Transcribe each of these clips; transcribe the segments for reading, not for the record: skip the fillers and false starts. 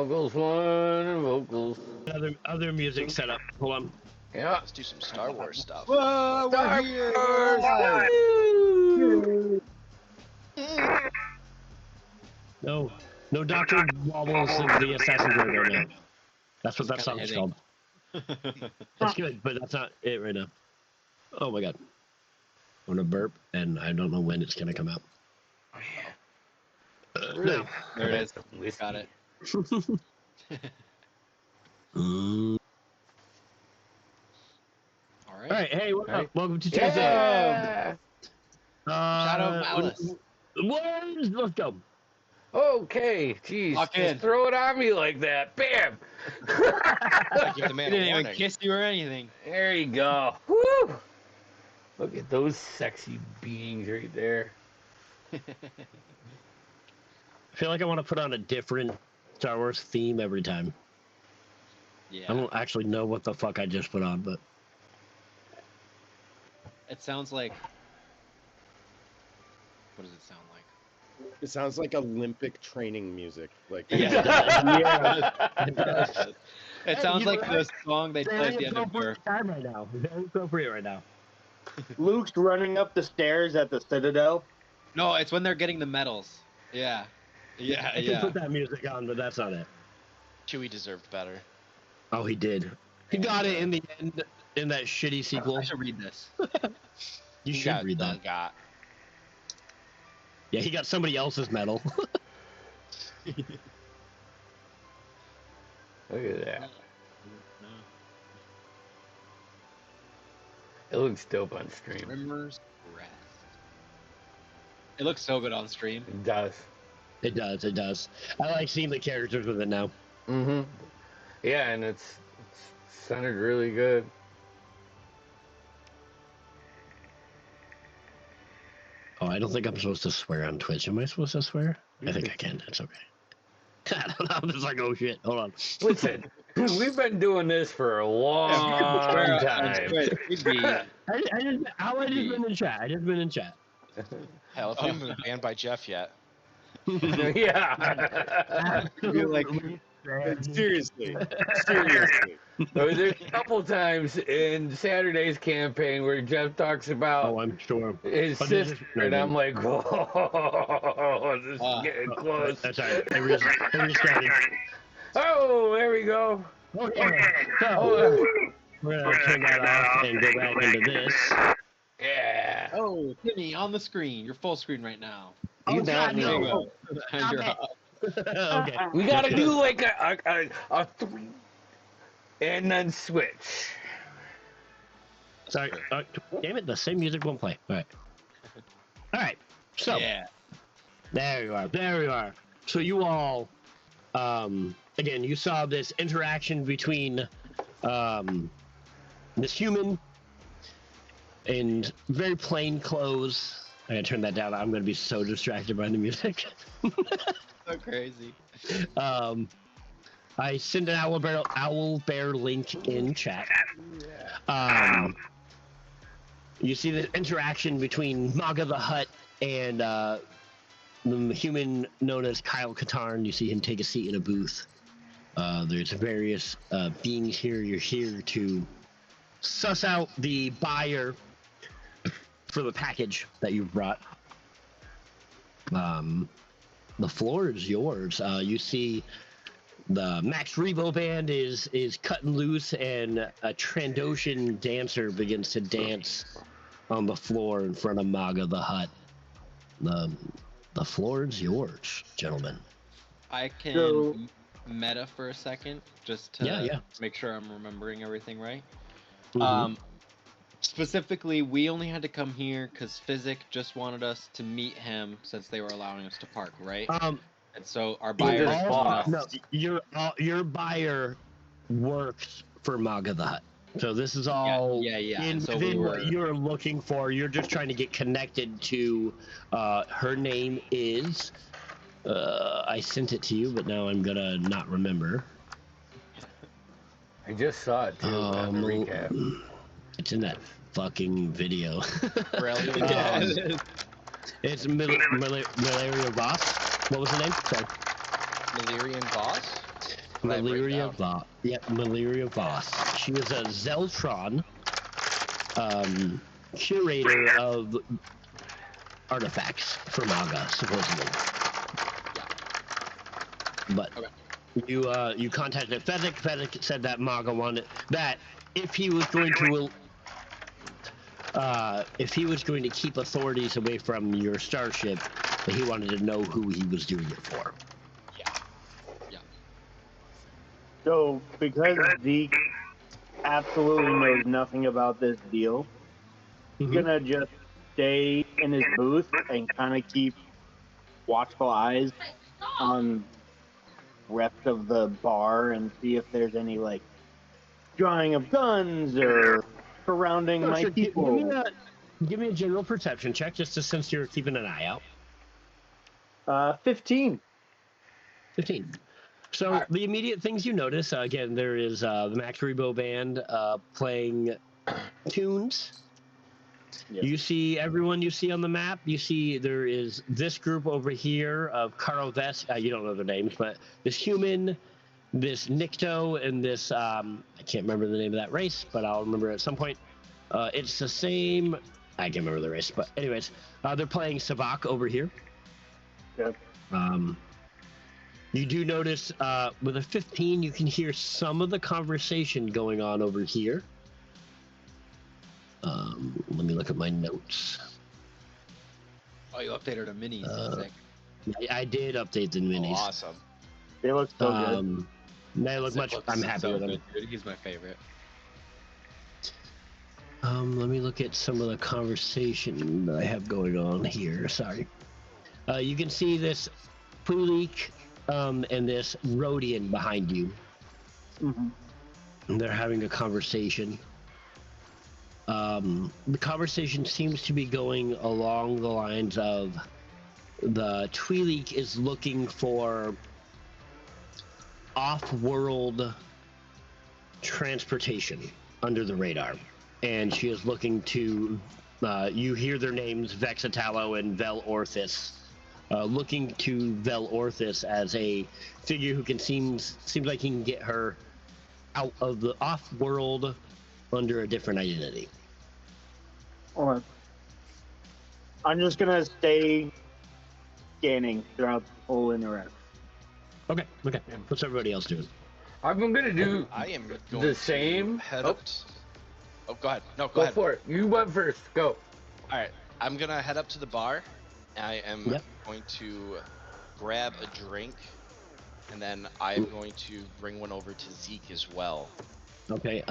Vocals one and vocals. Other music setup. Hold on. Yeah. Let's do some Star Wars stuff. Whoa, Star we're here! Wars! Woo! No Dr. Wobbles and the Assassin Drogo now. That's what that Kinda song's hitting. called. That's good, but that's not it right now. Oh my god. I'm gonna burp, and I don't know when it's gonna come out. Really? No. There it is. Got it. All All right, hey, what's Hey. up? Welcome to Tuesday. Yeah. Shadow Malice. Words, let's go. Okay, jeez. Lock Just in. throw it on me like that. Bam! Give the He man didn't a even warning. kiss you or anything. There you go. Woo! Look at those sexy beings right there. I feel like I want to put on a different Star Wars theme every time. Yeah. I don't actually know what the fuck I just put on, but It sounds like. What does it sound like? It sounds like Olympic training music. Like yeah. It Hey, sounds you know like what? the song they play at the end of Very Earth. appropriate time right now. Very appropriate right now. Luke's running up the stairs at the Citadel. No, it's when they're getting the medals. Yeah. Yeah, I can yeah. put that music on, but that's not it. Chewie deserved better. Oh, he did. He got it in the end in that shitty sequel. I should read this. You He should got read that. done got. Yeah, he got somebody else's medal. Look at that. It looks dope on stream. Rimmer's Rest. It looks so good on stream. It does. It does, it does. I like seeing the characters with it now. Mm-hmm. Yeah, and it's centered really good. Oh, I don't think I'm supposed to swear on Twitch. Am I supposed to swear? I think I can. It's okay. I don't know. I'm just like, oh shit. Hold on. Listen, we've been doing this for a long time. I just been in chat. I just been in chat. Hell, if we haven't been banned by Jeff yet. Yeah. You're like, seriously. There's a couple times in Saturday's campaign where Jeff talks about Oh, I'm sure. his But this sister, is- and I'm like, whoa, this is getting close. That's all right. I restarted. Oh, there we go. Okay. So, Oh, we're going to turn that off and go back into this. yeah. oh, Timmy, on the screen. You're full screen right now. You God, know. There you no. go. And you're up. Okay. We gotta do like a 3 and then switch. Sorry. Damn it, the same music won't play. All right. All right. So, Yeah. there you are. There you are. So you all, again, you saw this interaction between this human in very plain clothes. I gotta turn that down. I'm gonna be so distracted by the music. So crazy. I sent an owl bear link in chat. You see the interaction between Maga the Hutt and the human known as Kyle Katarn. You see him take a seat in a booth. There's various beings here. You're here to suss out the buyer for the package that you've brought. The floor is yours. You see the Max Rebo band is cutting loose, and a Trandoshan dancer begins to dance on the floor in front of Maga the Hutt. The floor is yours, gentlemen. I can So- meta for a second, just to Yeah. make sure I'm remembering everything right. Mhm. Specifically, we only had to come here because Physic just wanted us to meet him since they were allowing us to park, right? And so our buyer just bought. No, your buyer works for Maga the Hutt. So this is all yeah. in So within we what were- you're looking for. You're just trying to get connected to. Her name is. I sent it to you, but now I'm gonna not remember. I just saw it too on the recap. It's in that fucking video. Brilliant. It's Malaria Voss. What was the name? Sorry. Malerian boss? Maliria Voss. Yep, Maliria Voss. She is a Zeltron curator of artifacts for Maga, supposedly. But you contacted Fezzik. Fezzik said that Maga wanted that if he was going to keep authorities away from your starship, that he wanted to know who he was doing it for. So, because Zeke absolutely knows nothing about this deal, he's gonna just stay in his booth and kind of keep watchful eyes on rest of the bar and see if there's any like drawing of guns or surrounding my people. Give me a general perception check, just since you're keeping an eye out. 15. 15. So the immediate things you notice, again, there is the Max Rebo band playing tunes. Yes. You see everyone you see on the map. You see there is this group over here of Carl Vest. You don't know their names, but this human, this Nikto, and this, I can't remember the name of that race, but I'll remember at some point. It's the same, I can't remember the race, but anyways, they're playing Savak over here. Yep. You do notice with a 15, you can hear some of the conversation going on over here. Let me look at my notes. Oh, you updated the minis. I did update the minis. Oh, awesome. They look so good. They look much. I'm happy with them. Good. He's my favorite. Let me look at some of the conversation that I have going on here. Sorry. You can see this Pulik and this Rhodian behind you. And they're having a conversation. The conversation seems to be going along the lines of the Twi'lek is looking for off-world transportation under the radar, and she is looking to. You hear their names, Vexitalo and Vel Orthis. Looking to Vel Orthis as a figure who can seems like he can get her out of the off-world under a different identity. Alright. I'm just gonna stay scanning throughout the whole interaction. Okay. What's everybody else doing? I'm gonna do I am going the same. Head up. Oh, go ahead. No, Go ahead. for it. You went first. Go. All right. I'm gonna head up to the bar. I am going to grab a drink, and then I'm going to bring one over to Zeke as well. Okay.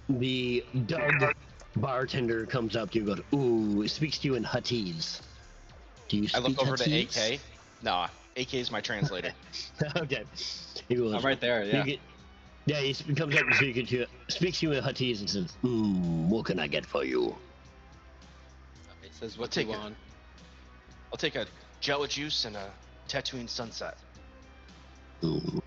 The Doug bartender comes up to you and goes, "Ooh," speaks to you in Huttese. Do you speak I look over Huttese? to AK. Nah, AK is my translator. Okay. He goes, I'm right there. Yeah. He comes up and speaks to you in Huttese and says, "What can I get for you?" It says what you want. I'll take a Jello juice and a Tatooine sunset. Ooh.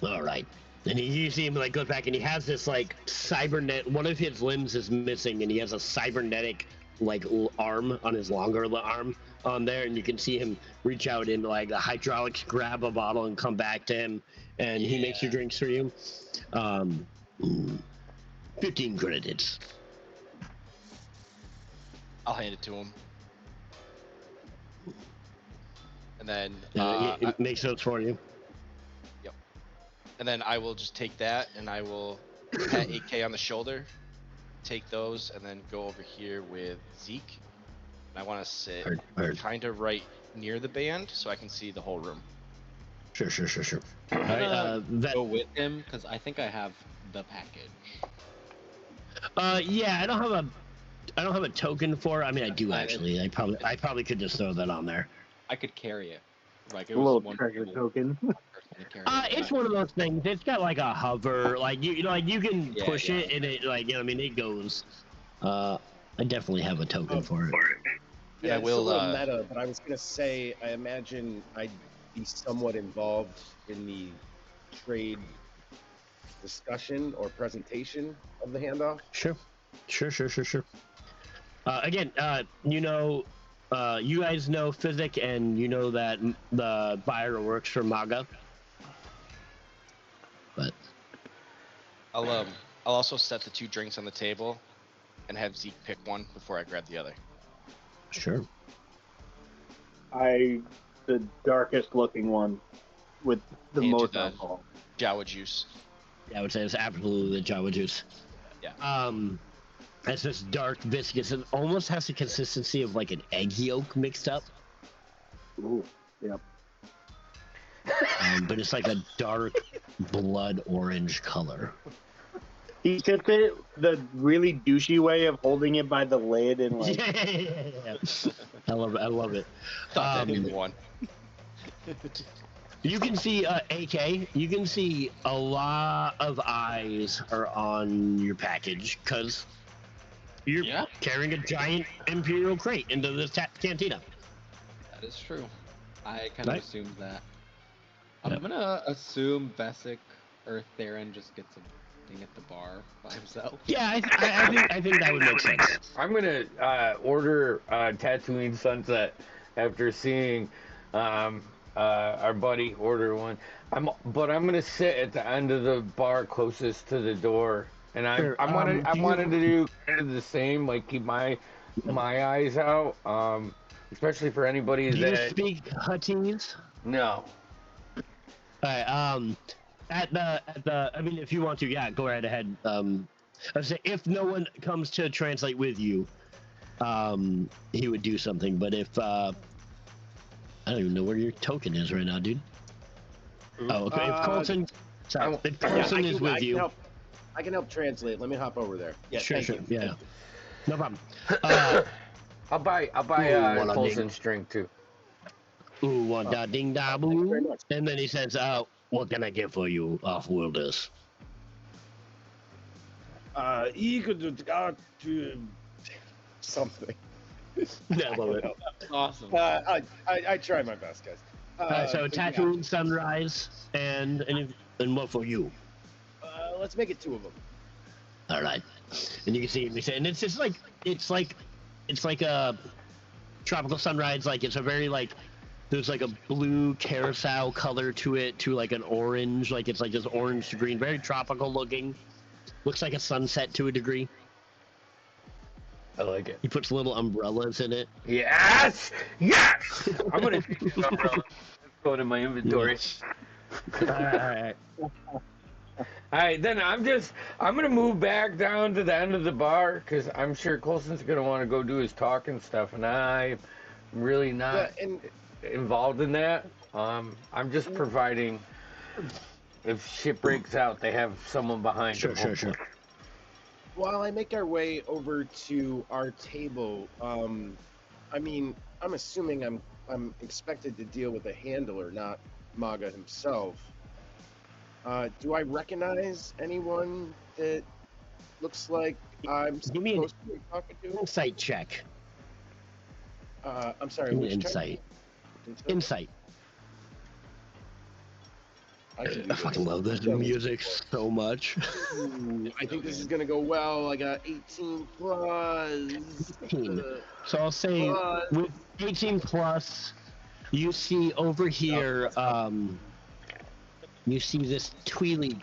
All right. And you see him like goes back and he has this like cybernet. One of his limbs is missing and he has a cybernetic like arm on his longer arm on there, and you can see him reach out into like the hydraulics, grab a bottle, and come back to him, and he makes your drinks for you. 15 credits. I'll hand it to him. And then it makes those for you. Yep. And then I will just take that and I will pat AK on the shoulder, take those, and then go over here with Zeke. And I want to sit kind of right near the band so I can see the whole room. Sure. All right, go with him because I think I have the package. Yeah, I don't have a token for it. I mean, I do actually. I probably could just throw that on there. I could carry it. Like it a was little one treasure token. It's one of those things. It's got like a hover, like you can push it and it it goes. I definitely have a token for it. Yeah, I will. It's a little meta, but I was gonna say, I imagine I'd be somewhat involved in the trade discussion or presentation of the handoff. Sure. Again, you guys know Physic, and you know that the buyer works for Maga. I'll also set the 2 drinks on the table, and have Zeke pick one before I grab the other. Sure. The darkest looking one with the Hand you most the- alcohol. Jawa juice. Yeah, I would say it's absolutely the Java juice. Yeah. It's this dark viscous. It almost has the consistency of like an egg yolk mixed up. Ooh, yep. But it's like a dark blood orange color. He sipped it the really douchey way of holding it by the lid and like. Yeah. I love it. I love it. Thought that knew one. You can see AK. You can see a lot of eyes are on your package because you're carrying a giant Imperial crate into this cantina. That is true. I kind of Right. assumed that. I'm Yep. gonna assume Vesic or Theron just gets a thing at the bar by himself. Yeah, I think that would make sense. I'm gonna order Tatooine Sunset after seeing our buddy order one. But I'm gonna sit at the end of the bar closest to the door, and Sure, I wanted to do kind of the same, like keep my eyes out, especially for anybody Do you that speak Huttese? no. Alright, at the I mean if you want to, yeah, go right ahead. I say if no one comes to translate with you, he would do something, but if I don't even know where your token is right now, dude. Oh, okay. If Colton is with you. I can help translate. Let me hop over there. Yeah, Sure, thank sure, you. yeah. No problem. I'll buy Ooh, Colson's drink too. Ooh, one da ding da Thank you very boo. much. And then he says, what can I get for you, off-worlders? You could do something. Yeah, I love it. Awesome. I try my best, guys. So but yeah, Tatooine Sunrise and what for you? let's make it 2 of them. All right. And you can see him, and it's just like it's like a tropical sunrise. Like it's a very like there's like a blue carousel color to it, to like an orange. Like it's like this orange to green, very tropical looking. Looks like a sunset to a degree. I like it. He puts little umbrellas in it. Yes, yes. I'm gonna take this umbrella. Let's go to my inventory. All right. All right, then I'm gonna move back down to the end of the bar because I'm sure Colson's gonna want to go do his talk and stuff, and I'm really not involved in that. I'm just providing if shit breaks out, they have someone behind them. Sure. While I make our way over to our table, I mean, I'm assuming I'm expected to deal with a handler, not Maga himself. Do I recognize anyone that looks like I'm Give me supposed to be talking to? Insight check. I'm sorry, Give me which insight. check? Insight. I can do I fucking love this music so much. Ooh, I think this is gonna go well. I got 18 plus. 18. So I'll say Plus. with 18 plus, you see over here, you see this Tweely.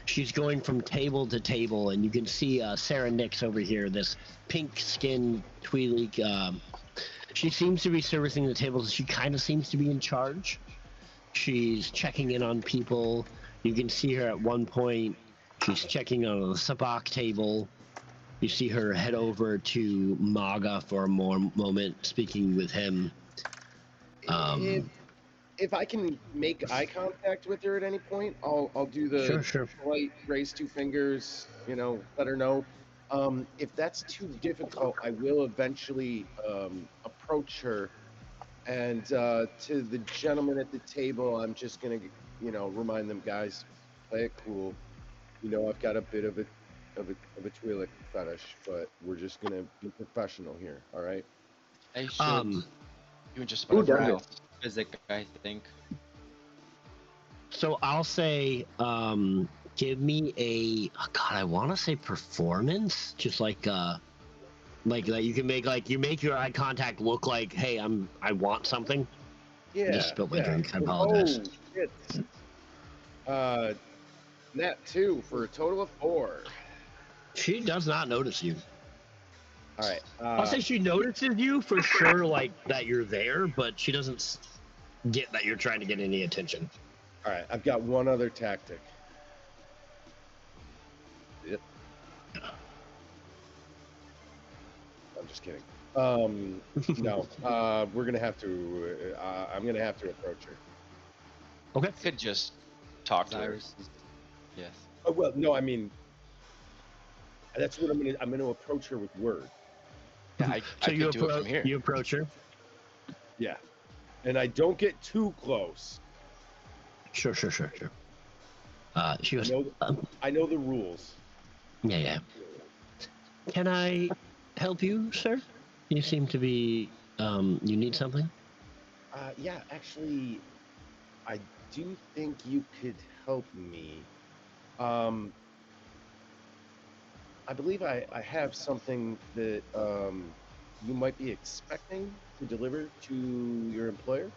She's going from table to table, and you can see Sarah Nix over here, this pink-skinned Tweely. She seems to be servicing the tables. She kind of seems to be in charge. She's checking in on people. You can see her at one point. She's checking on the sabak table. You see her head over to Maga for a moment, speaking with him. If I can make eye contact with her at any point, I'll do the Sure. polite raise 2 fingers, let her know. If that's too difficult, I will eventually approach her. And to the gentleman at the table, I'm just gonna, remind them, guys, play it cool. I've got a bit of a Twi'lek fetish, but we're just gonna be professional here. All right. I should Doing just Who about does everything it? else. Physic, I think. So I'll say, give me a I want to say performance, just like that you can make you make your eye contact look like, hey, I want something. Yeah. Just spilled my drink. I Oh apologize. shit. Nat 2 for a total of 4. She does not notice you. All right. I'll say she notices you for sure, like that you're there, but she doesn't get that you're trying to get any attention. All right. I've got one other tactic. Yep. I'm just kidding. No. We're gonna have to. I'm gonna have to approach her. Okay. You could just talk to her. Yes. Oh, well, no. I mean, that's what I'm gonna approach her with words. Yeah, I could do it from here. You approach her. Yeah, and I don't get too close. Sure. She goes. I know the rules. Yeah. Can I help you, sir? You seem to be. You need something? Yeah, actually, I do think you could help me. I believe I have something that you might be expecting to deliver to your employer.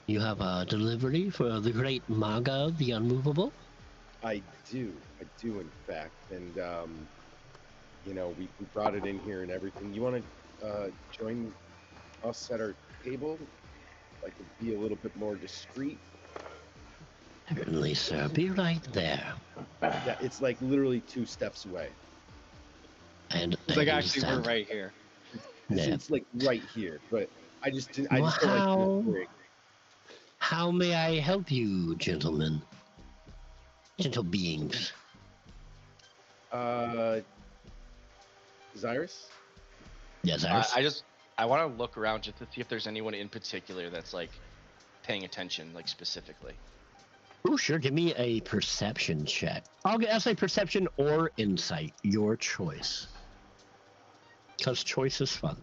You have a delivery for the great Maga, the Unmovable? I do in fact, and we brought it in here and everything. You want to join us at our table? Like to be a little bit more discreet? Certainly, sir. Be right there. Yeah, it's like literally 2 steps away. And it's like actually we're right here. It's like right here, but I just don't like to. How may I help you, gentlemen? Gentle beings. Zyrus? Yeah, Zyrus. I want to look around just to see if there's anyone in particular that's like paying attention, like specifically. Oh, sure. Give me a perception check. I'll say perception or insight, your choice. Because choice is fun.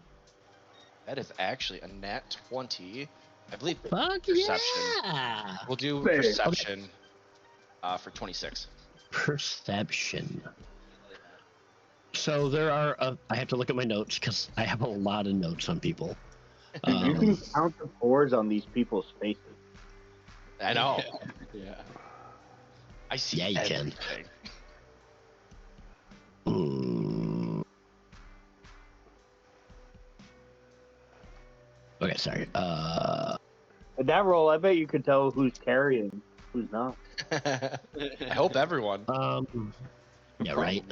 That is actually a nat 20. I believe Fuck perception. Yeah! We'll do perception for 26. Perception. So there are, I have to look at my notes because I have a lot of notes on people. You can count the pores on these people's faces. I know. Yeah. I see Yeah, you everything. Can. Okay, sorry. With that roll, I bet you could tell who's carrying, who's not. I hope everyone. Yeah, right.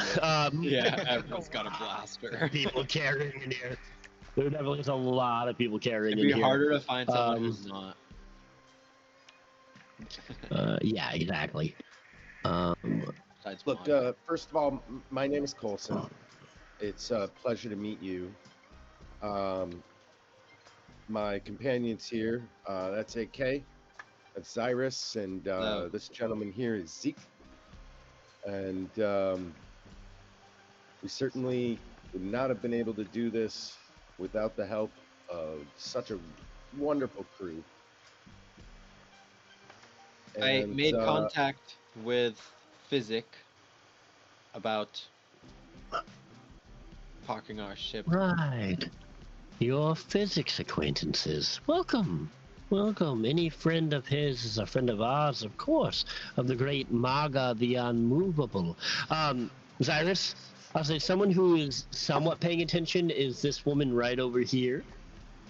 Yeah, everyone's got a blaster. People carrying in here. There definitely is a lot of people carrying in It'd here. be harder to find someone who's not. Yeah, exactly. Look, first of all, my name is Coulson. It's a pleasure to meet you. My companions here, that's AK, that's Zyrus, and this gentleman here is Zeke. And we certainly would not have been able to do this without the help of such a wonderful crew. And, I made contact with Physic about parking our ship. Right. Your physics acquaintances. Welcome. Any friend of his is a friend of ours, of course, of the great Maga, the Unmovable. Zyrus, I'll say someone who is somewhat paying attention is this woman right over here.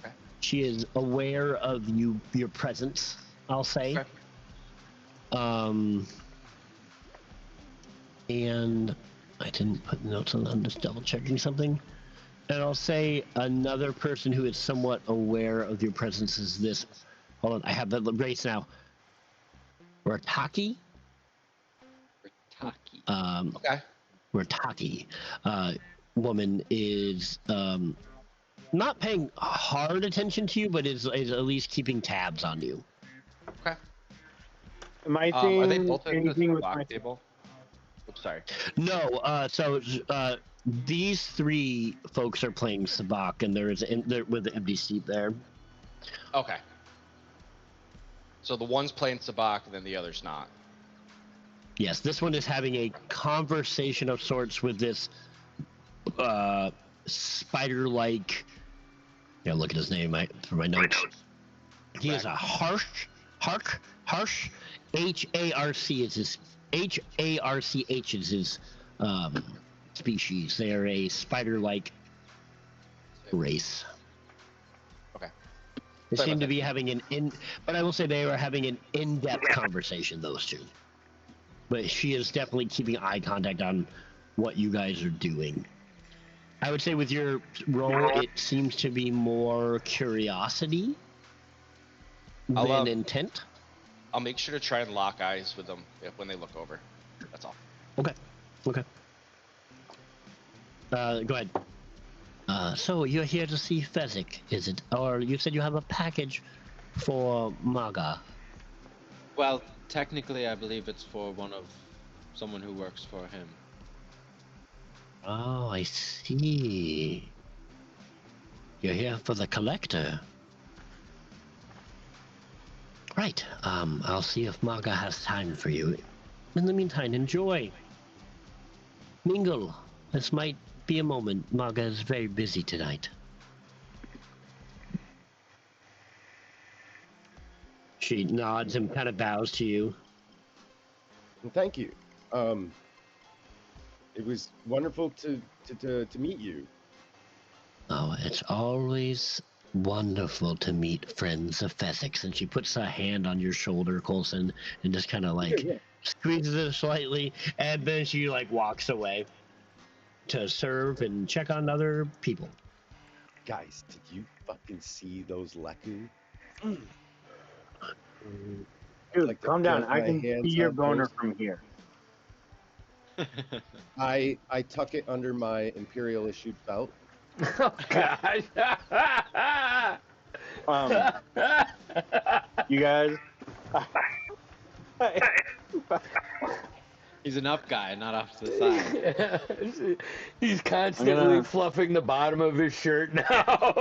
Okay. She is aware of your presence, I'll say. Okay. And I didn't put notes on. I'm just double checking something. And I'll say another person who is somewhat aware of your presence is this. Hold on, I have the race now. Rataki. Okay. Rataki. Woman is not paying hard attention to you, but is at least keeping tabs on you. Okay. Am I Are seeing they both at anything the with my lock table? Oops, sorry. No, so these 3 folks are playing Sabak, and they're with the empty seat there. Okay. So the one's playing Sabak, and then the other's not. Yes, this one is having a conversation of sorts with this spider-like. Yeah, look at his name for my notes. He is a harsh HARC is his HARCH is his species. They are a spider-like race. Okay. They Sorry seem about to be having but I will say they are having an in-depth conversation, those two. But she is definitely keeping eye contact on what you guys are doing. I would say with your role, it seems to be more curiosity than intent. I'll make sure to try and lock eyes with them when they look over. That's all. Okay. Go ahead. So you're here to see Fezzik, is it? Or you said you have a package for Maga. Well, technically, I believe it's for someone who works for him. Oh, I see. You're here for the collector. Right. I'll see if Maga has time for you. In the meantime, enjoy. Mingle. This might be a moment. Maga is very busy tonight. She nods and kind of bows to you. Thank you. It was wonderful to meet you. Oh, it's always wonderful to meet friends of Fezzik's. And she puts a hand on your shoulder, Coulson, and just kind of like squeezes it slightly, and then she like walks away to serve and check on other people. Guys, did you fucking see those Leku? Dude, like calm down. I can see your boner from here. I tuck it under my Imperial issued belt. Oh gosh. You guys. He's an up guy, not off to the side. He's constantly fluffing the bottom of his shirt now.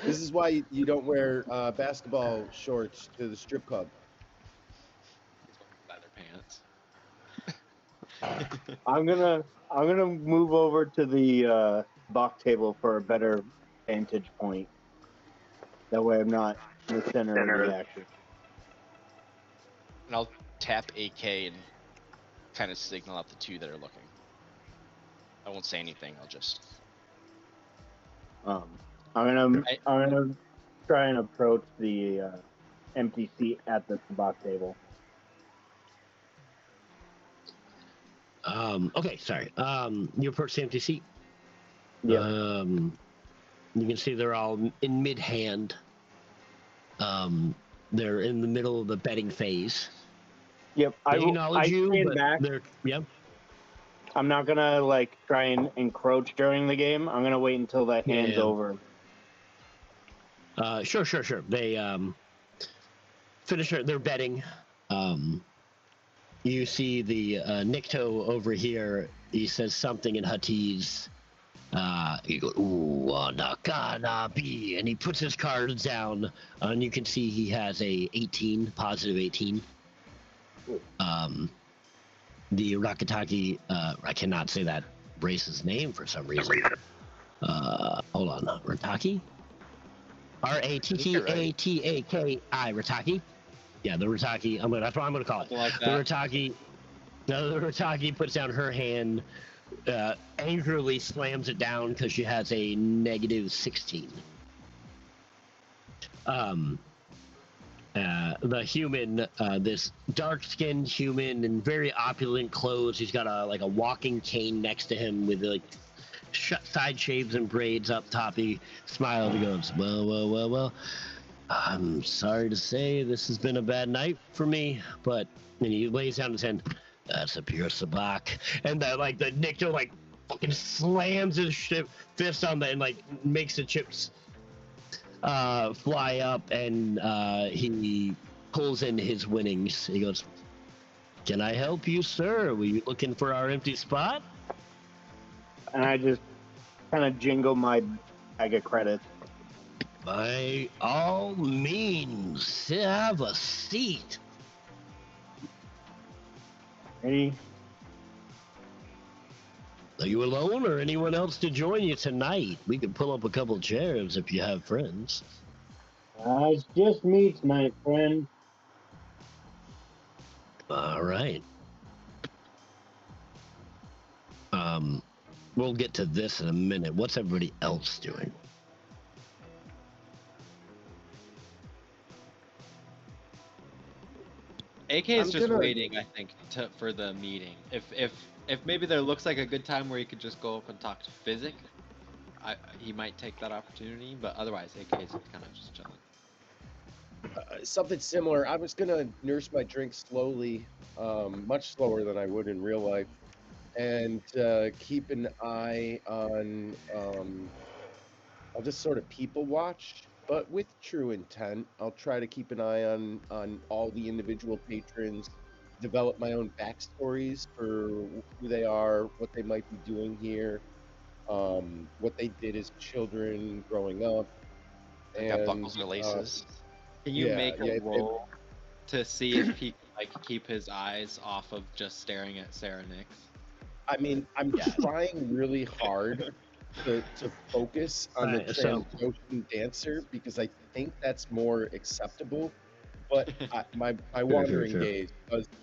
This is why you don't wear basketball shorts to the strip club. Leather pants. I'm gonna move over to the box table for a better vantage point. That way, I'm not in the center of the action. And I'll tap AK and kind of signal out the two that are looking. I won't say anything. I'll just. I'm gonna try and approach the empty seat at the box table. Okay, sorry. You approach the empty seat. Yeah. You can see they're all in mid-hand. They're in the middle of the betting phase. Yep. They acknowledge you, but back. Yep. I'm not gonna like try and encroach during the game. I'm gonna wait until that hand's over. Sure. They finish their betting. You see the Nikto over here. He says something in Huttese. He goes, "Ooh, nakana be," and he puts his cards down, and you can see he has a 18, positive 18. The Rakataki, I cannot say that race's name for some reason. Hold on, Rataki? Rattataki, Rataki. Yeah, the Rataki. That's what I'm gonna call it. Like the Rataki. No, the Rataki puts down her hand, angrily slams it down because she has a negative 16. The human, this dark-skinned human in very opulent clothes. He's got a walking cane next to him with like side shaves and braids up top. He smiles and goes, well. I'm sorry to say this has been a bad night for me, but and he lays down his hand. That's a pure sabak, and the Nikto fucking slams his fist on that and makes the chips fly up, and he pulls in his winnings. He goes, "Can I help you, sir? Were you looking for our empty spot?" And I just kind of jingle my bag of credits. By all means, have a seat. Ready? Are you alone or anyone else to join you tonight? We can pull up a couple chairs if you have friends. It's just me tonight, friend. All right. We'll get to this in a minute. What's everybody else doing? AK is just waiting, I think, for the meeting. If maybe there looks like a good time where you could just go up and talk to Physic, he might take that opportunity. But otherwise, AK is kind of just chilling. Something similar. I was gonna nurse my drink slowly, much slower than I would in real life, and keep an eye on. I'll just sort of people watch, but with true intent. I'll try to keep an eye on all the individual patrons, develop my own backstories for who they are, what they might be doing here, what they did as children growing up. They got buckles or laces. Can you make a roll to see if he can keep his eyes off of just staring at Sarah Nix? I mean, I'm trying really hard to focus on the Trandoshan dancer because I think that's more acceptable. But my wandering gaze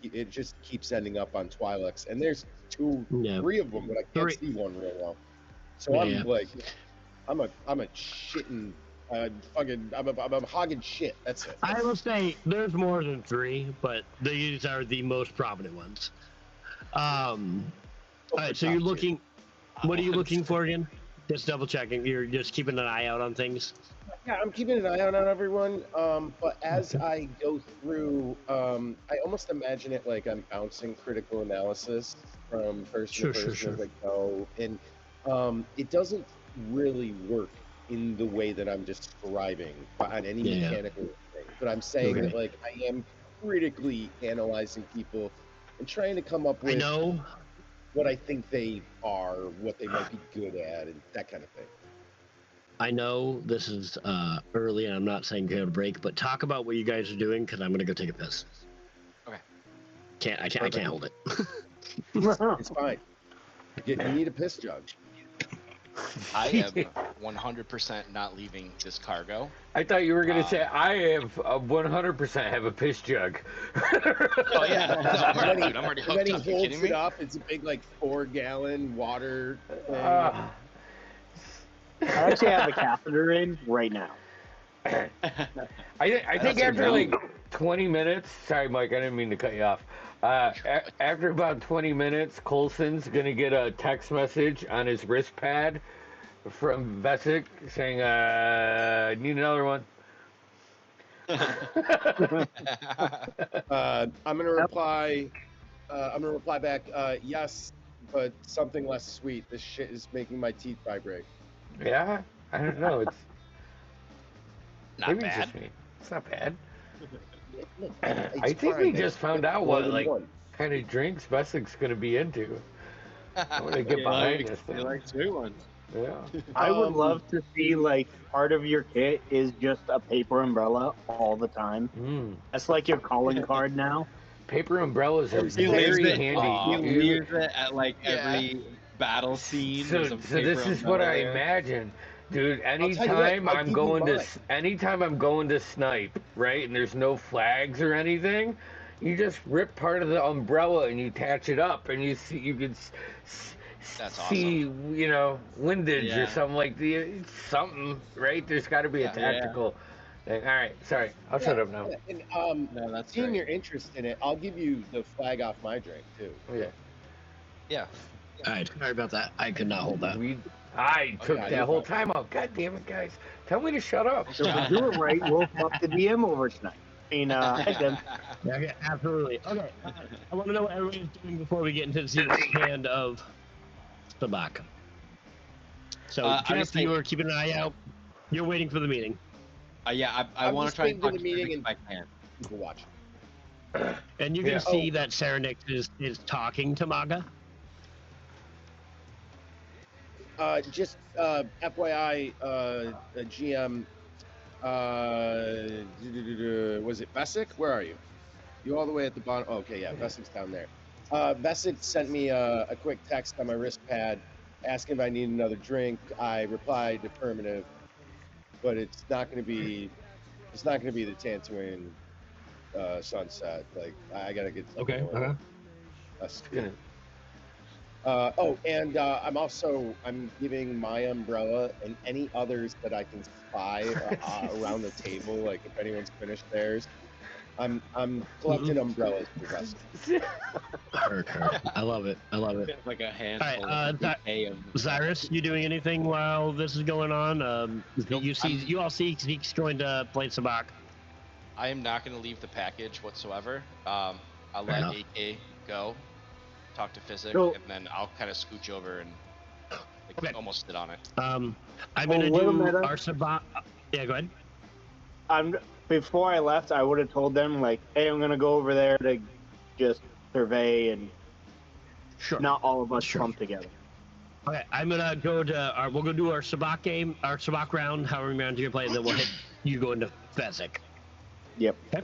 it just keeps ending up on Twi'leks, and there's 3 of them, but I can't see one real well. So I'm like, I'm a shitting. I'm hogging shit. That's it. I will say there's more than 3, but these are the most prominent ones. All right, so you're looking. What are you looking for again? Just double checking. You're just keeping an eye out on things. Yeah, I'm keeping an eye out on everyone. But as I go through, I almost imagine it like I'm bouncing critical analysis from person to person as I go, and it doesn't really work in the way that I'm describing on any mechanical thing. But I'm saying that like I am critically analyzing people and trying to come up with what I think they are, what they might be good at, and that kind of thing. I know this is early, and I'm not saying go to break, but talk about what you guys are doing because I'm gonna go take a piss. Okay. I can't hold it. It's fine. You need a piss jug. I am 100% not leaving this cargo. I thought you were going to say, I have 100% have a piss jug. Oh, yeah. No, I'm already hooked up. And then he holds it me? up. It's a big, 4-gallon water thing. I actually have a catheter in right now. I think after 20 minutes, sorry, Mike, I didn't mean to cut you off. After about 20 minutes, Coulson's going to get a text message on his wrist pad from Vesic saying, need another one. I'm going to reply back, yes, but something less sweet. This shit is making my teeth vibrate. Yeah? I don't know. It's not bad. It's just me. It's not bad. I think we just found out what kind of drinks Vesic's going to be into. I'm going to get behind this thing. You like sweet ones. Yeah. I would love to see part of your kit is just a paper umbrella all the time. That's like your calling card now. Paper umbrellas are very handy. You use it at every battle scene. So this is what I imagine. Dude, anytime I'm going to snipe, right, and there's no flags or anything, you just rip part of the umbrella and you attach it up, and you can see, windage or something something, right? There's got to be a tactical thing. All right, sorry, I'll shut up now. And that's seeing your interest in it, I'll give you the flag off my drink too. Yeah. All right, sorry about that. I could not hold that. I took that whole time out. God damn it, guys. Tell me to shut up. So if we do it right, we'll fuck the DM over tonight. Yeah, absolutely. Okay, I want to know what everybody's doing before we get into the hand of Sabak. So, Jeff, you are keeping an eye out. You're waiting for the meeting. I want to try and talk to the meeting if I can. People watch. And you can see that Serenix is talking to Maga. Just FYI, GM, was it Vesic? Where are you? You all the way at the bottom? Oh, okay, yeah, Vesic's down there. Vesic sent me a quick text on my wrist pad asking if I need another drink. I replied affirmative, but it's not going to be It's not going to be the Tatooine sunset. Like I got to get to Okay. I'm giving my umbrella and any others that I can spy around the table. Like if anyone's finished theirs, I'm collecting umbrellas for Vessel. Hurt. I love it. Like a handful. All right, Cyrus, you doing anything while this is going on? You all see Zeke's going to play Sabak. I am not going to leave the package whatsoever. I'll let AK go, talk to Physic, and then I'll kind of scooch over and almost sit on it. I'm going to do our Sabak. Yeah, go ahead. Before I left, I would have told them, like, hey, I'm going to go over there to just survey and not all of us come together. Okay, I'm going to go to we'll go do our Sabak game, our Sabak round, however many rounds you can play, and then we'll hit you go into Physic. Yep. Okay.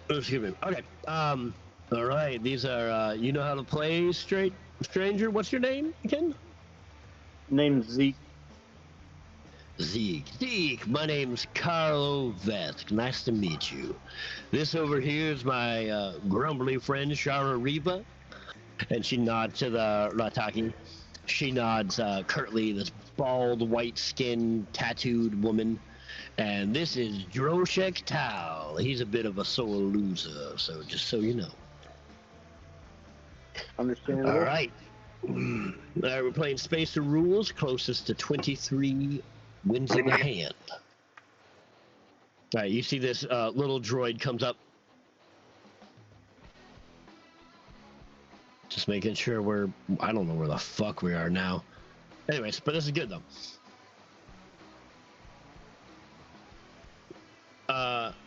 Excuse me. Okay. All right. These are you know how to play stranger. What's your name again? Name's Zeke. Zeke. My name's Carlo Vesk. Nice to meet you. This over here is my grumbly friend Shara Riva, and she nods to the Rataki. She nods curtly. This bald, white-skinned, tattooed woman. And this is Droshek Tal. He's a bit of a sore loser, so just so you know. Understandable. All right. We're playing Space of Rules. Closest to 23 wins in the hand. All right, you see this little droid comes up. Just making sure I don't know where the fuck we are now. Anyways, but this is good, though.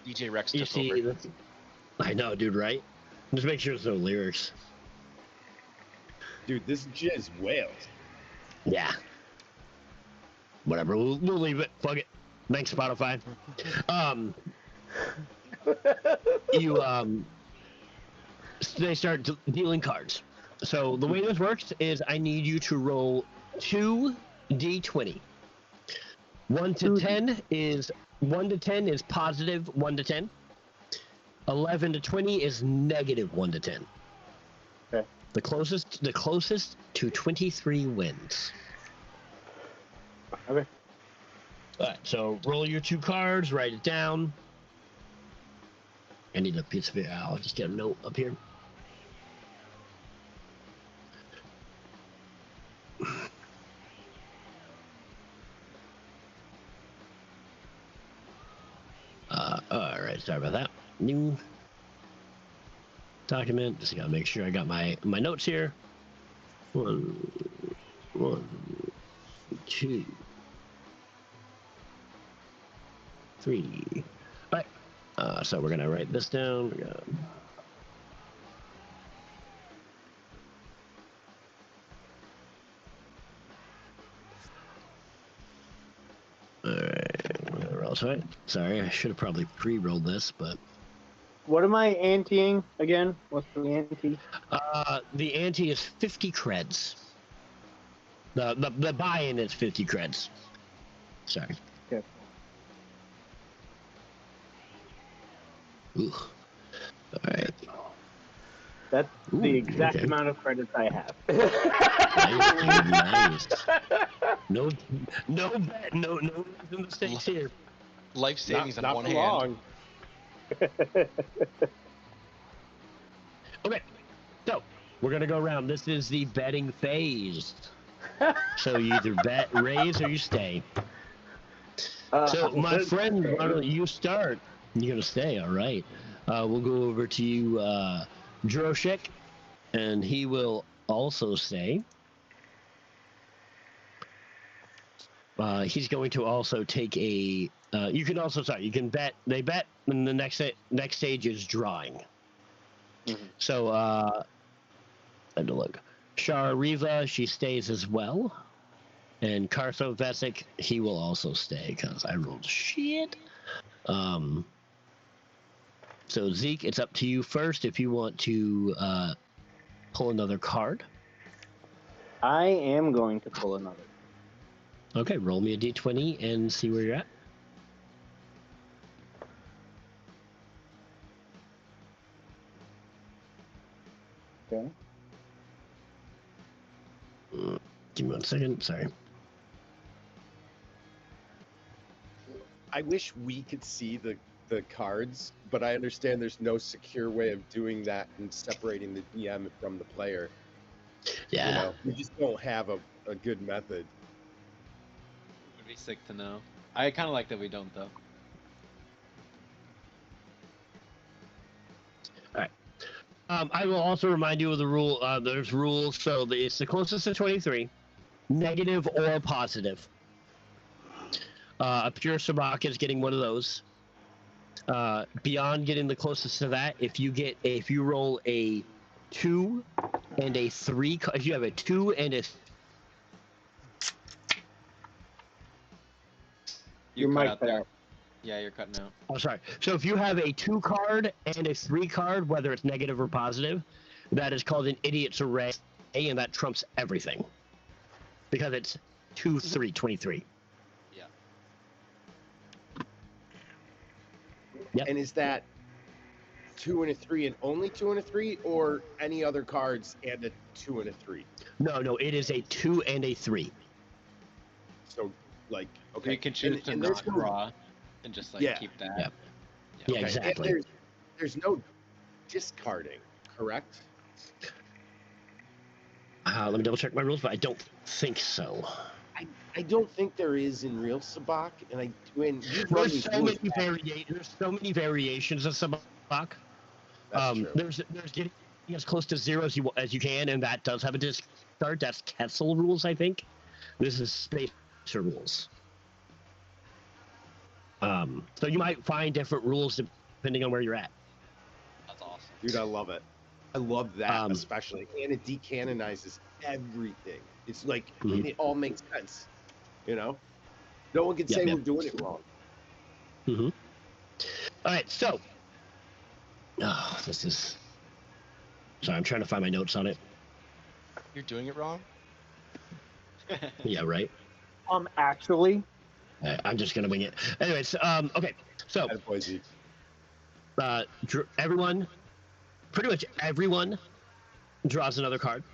DJ Rex you took see over. I know, dude, right? Just make sure there's no lyrics. Dude, this is just Wales. Yeah. Whatever, we'll leave it. Fuck it. Thanks, Spotify. They start dealing cards. So the way this works is I need you to roll 2d20. 1 to 10 is positive 1 to 10. 11 to 20 is negative 1 to 10. Okay. The closest to 23 wins. Okay. All right, so roll your 2 cards, write it down. I need a piece of it. I'll just get a note up here. All right, sorry about that. New document. Just gotta make sure I got my notes here. 1, 2, 3. All right. So we're gonna write this down. Right. Sorry, I should have probably pre-rolled this, but... What am I anteing again? What's the ante? The ante is 50 creds. The buy-in is 50 creds. Sorry. Okay. Ooh. All right. That's the exact amount of credits I have. Nice. No mistakes here. Life savings on one hand. Okay, so we're gonna go around. This is the betting phase. So you either bet, raise, or you stay. So my friend, why don't you start? You're gonna stay, all right. We'll go over to you, Droshek, and he will also stay. He's going to also take a. You can also you can bet. They bet, and the next stage is drawing. Mm-hmm. So, I had to look. Shara Riva, she stays as well, and Cartho Vesic, he will also stay because I rolled shit. So Zeke, it's up to you first if you want to pull another card. I am going to pull another. Okay, roll me a d20 and see where you're at. Okay. Give me 1 second. Sorry. I wish we could see the cards, but I understand there's no secure way of doing that and separating the DM from the player. Yeah. You know, we just don't have a good method. It would be sick to know. I kind of like that we don't, though. All right. I will also remind you of the rule. There's rules. So it's the closest to 23, negative or positive. A pure Sabak is getting one of those. Beyond getting the closest to that, if you roll a 2 and a 3, if you have a 2 and a You Your cut mic out cut there. out. Yeah, you're cutting out. Oh, sorry. So if you have a 2 card and a 3 card, whether it's negative or positive, that is called an idiot's array, and that trumps everything. Because it's 2, 3, 23. Yeah. Yep. And is that 2 and a 3 and only 2 and a 3, or any other cards and a 2 and a 3? No, it is a 2 and a 3. So, like, So okay. you can choose to there's not draw and just like Yeah. keep that. Yeah. Yeah. Yeah, Okay, exactly. and there's no discarding, correct? Let me double check my rules, but I don't think so. I don't think there is in real Sabak, and when you've run There's these so rules many back, there's so many variations of Sabak. that's true. There's getting as close to 0 as you can, and that does have a discard. That's Kessel rules, I think. This is Spacer rules. So you might find different rules depending on where you're at. That's awesome. Dude, I love it. I love that, Um, especially. And it decanonizes everything. It's like, Mhm. it all makes sense. You know? No one can say Yep. we're doing it wrong. Mm-hmm. All right, so. Oh, this is. Sorry, I'm trying to find my notes on it. You're doing it wrong? Yeah, right. Actually, I'm just gonna wing it. Anyways, okay. So, Attaboy, Zeke. everyone, pretty much everyone, draws another card.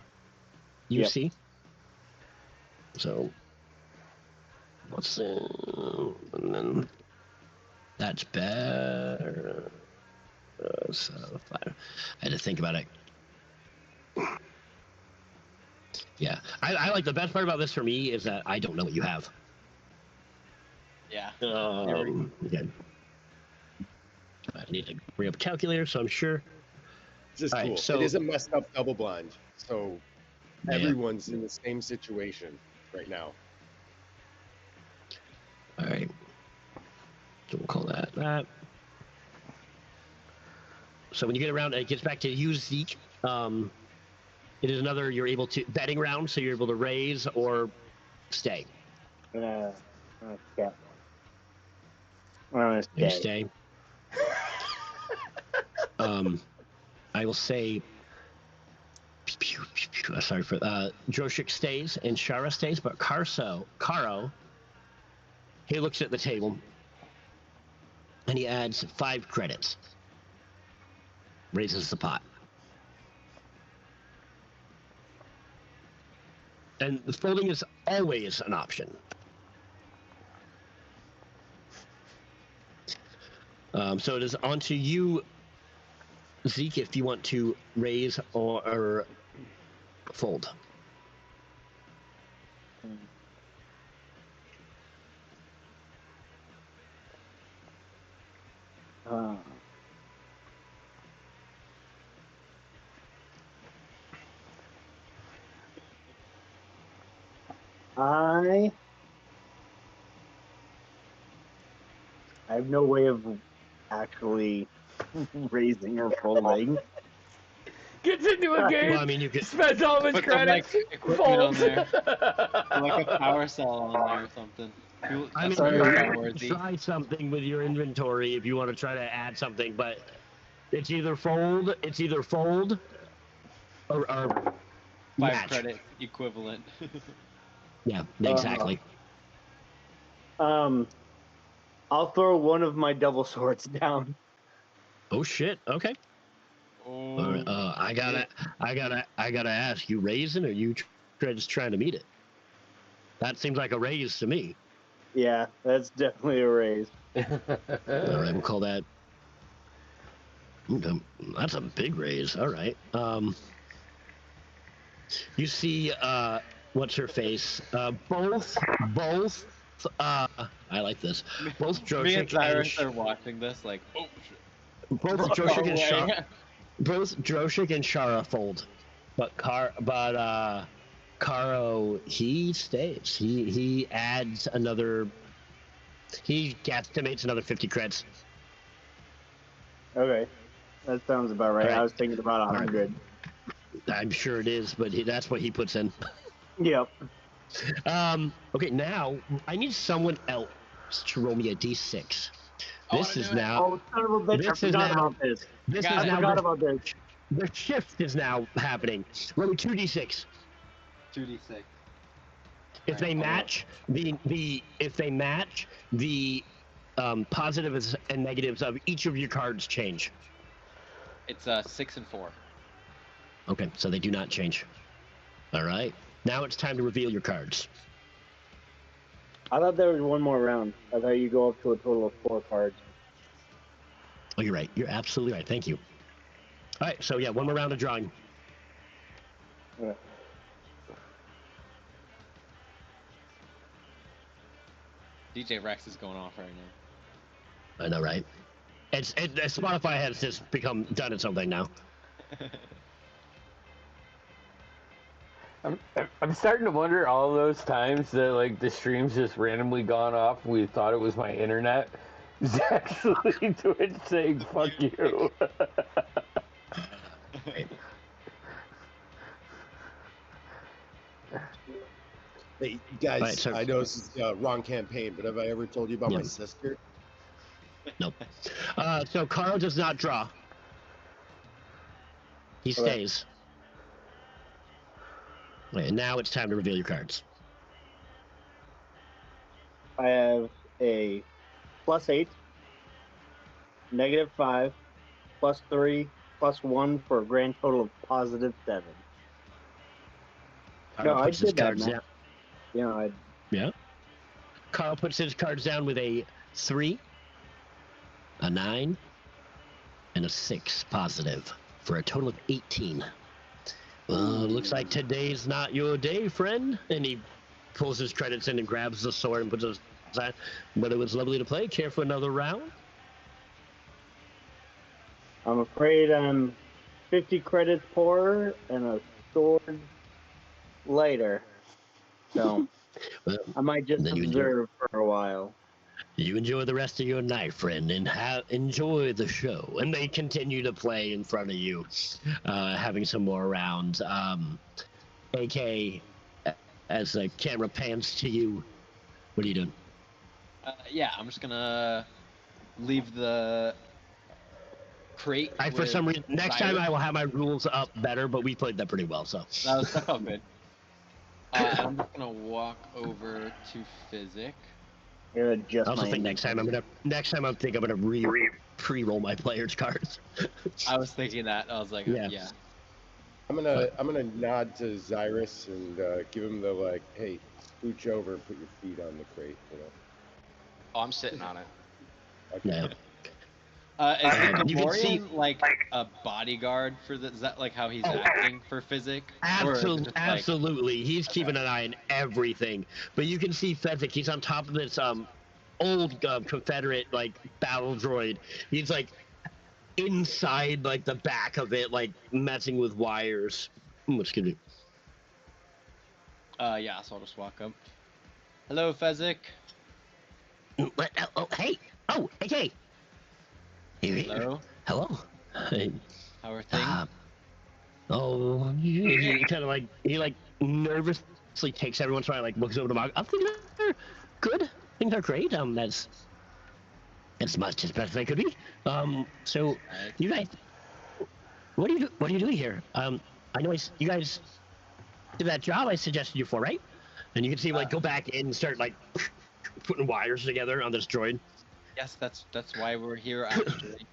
You Yep. see. So, what's and then that's better. So 5. I had to think about it. Yeah, I like the best part about this for me is that I don't know what you have. Yeah. Okay. I need to bring up a calculator, so I'm sure. This is All right, cool. so- It is a messed up double blind. So Yeah. everyone's in the same situation right now. All right. So we'll call that. So when you get around, it gets back to you, Zeke. It is another you're able to betting round, so you're able to raise or stay. okay. I'm gonna You stay. stay. I will say. Sorry for Droshik stays and Shara stays, but Karo, he looks at the table and he adds 5 credits. Raises the pot. And the folding is always an option. So it is on to you, Zeke, if you want to raise or fold. I have no way of actually raising or folding. Gets into a game, Well, I mean, you could. spends all of his Put some like credits, equipment on folds. there, or, like a power cell on there or something. I mean, That's very you Sorry. can worthy. try something with your inventory if you want to try to add something, but it's either fold or 5 match. credit equivalent. Yeah, exactly. I'll throw one of my double swords down. Oh shit. Okay. Oh, I got it. I gotta ask, you raising or you just trying to meet it? That seems like a raise to me. Yeah, that's definitely a raise. All right, we'll call that. That's a big raise. All right. You see, what's her face? Both. I like this. Both Droshik Me and Cyrus are watching this like, oh shit. Both Droshik and Shara. Both Droshik and Shara fold, but Karo, he stays. He adds another. He guesstimates another 50 creds. Okay, that sounds about right. I was thinking about 100. I'm sure it is, but that's what he puts in. Yep. Okay, now I need someone else to roll me a d6. This is now. Oh, son of a bitch! I forgot about this. I forgot about this. The shift is now happening. Roll me 2d6. 2d6. If they match the positives and negatives of each of your cards change. It's 6 and 4. Okay, so they do not change. All right. Now it's time to reveal your cards. I thought there was one more round. I thought you go up to a total of 4 cards. Oh, you're right. You're absolutely right. Thank you. All right, so yeah, one more round of drawing. Okay. DJ Rex is going off right now. I know, right? Spotify has just done its own thing now. I'm starting to wonder all those times that like the stream's just randomly gone off. We thought it was my internet. It's actually Twitch saying "fuck you." Hey guys, right, so, I know this is wrong campaign, but have I ever told you about my sister? Nope. So Carl does not draw. He stays. And now it's time to reveal your cards. I have a +8, -5, +3, +1 for a grand total of +7. No, I did that, man. Yeah, Carl puts his cards down with a 3, a 9, and a 6 positive for a total of 18. Looks like today's not your day, friend. And he pulls his credits in and grabs the sword and puts it aside. But it was lovely to play. Care for another round? I'm afraid I'm 50 credits poorer and a sword later. So well, I might just observe for a while. You enjoy the rest of your night, friend, and enjoy the show. And they continue to play in front of you, having some more rounds. AK, as the camera pans to you, what are you doing? Yeah, I'm just gonna leave the crate. For some reason, next time I will have my rules up better, but we played that pretty well, so. That was so good. I'm just gonna walk over to Physic. I also think next time I'm gonna pre-roll my players' cards. I was thinking that. I was like, yeah. I'm gonna nod to Zyrus and give him the like, hey, scooch over and put your feet on the crate, you know. Oh, I'm sitting on it. Okay. Yeah. Is the Gamorrean like a bodyguard for the? Is that like how he's acting for Physic? Absolutely. He's keeping an eye on everything. But you can see Physic. He's on top of this old Confederate like battle droid. He's like inside like the back of it, like messing with wires. Excuse me. Yeah. So I'll just walk up. Hello, Physic. What? Oh, hey. Oh, AK. Hello. Hello. Hey. How are things? He kind of like nervously takes every once in a while, like looks over to Mog. I think they're good. I think they're great. That's as much as best they could be. So you guys, what are you doing here? I know you guys did that job I suggested you for, right? And you can see him like go back in and start like putting wires together on this droid. Yes, that's why we're here actually.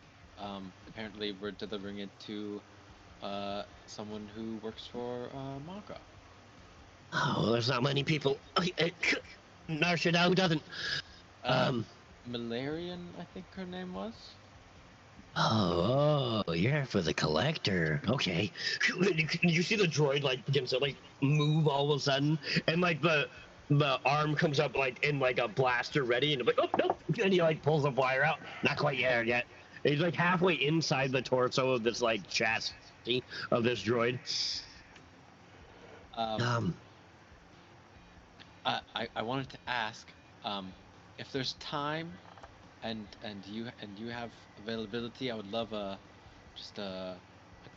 Apparently we're delivering it to someone who works for Maka. Oh, there's not many people. Narsha now, who doesn't? Malarian, I think her name was. Oh, you're for the collector. Okay. You see the droid like begins to like move all of a sudden, and like the arm comes up like in like a blaster ready, and like, oh no, and he like pulls the wire out. Not quite there yet. He's like halfway inside the torso of this like chassis of this droid. I wanted to ask, if there's time, and you have availability, I would love just a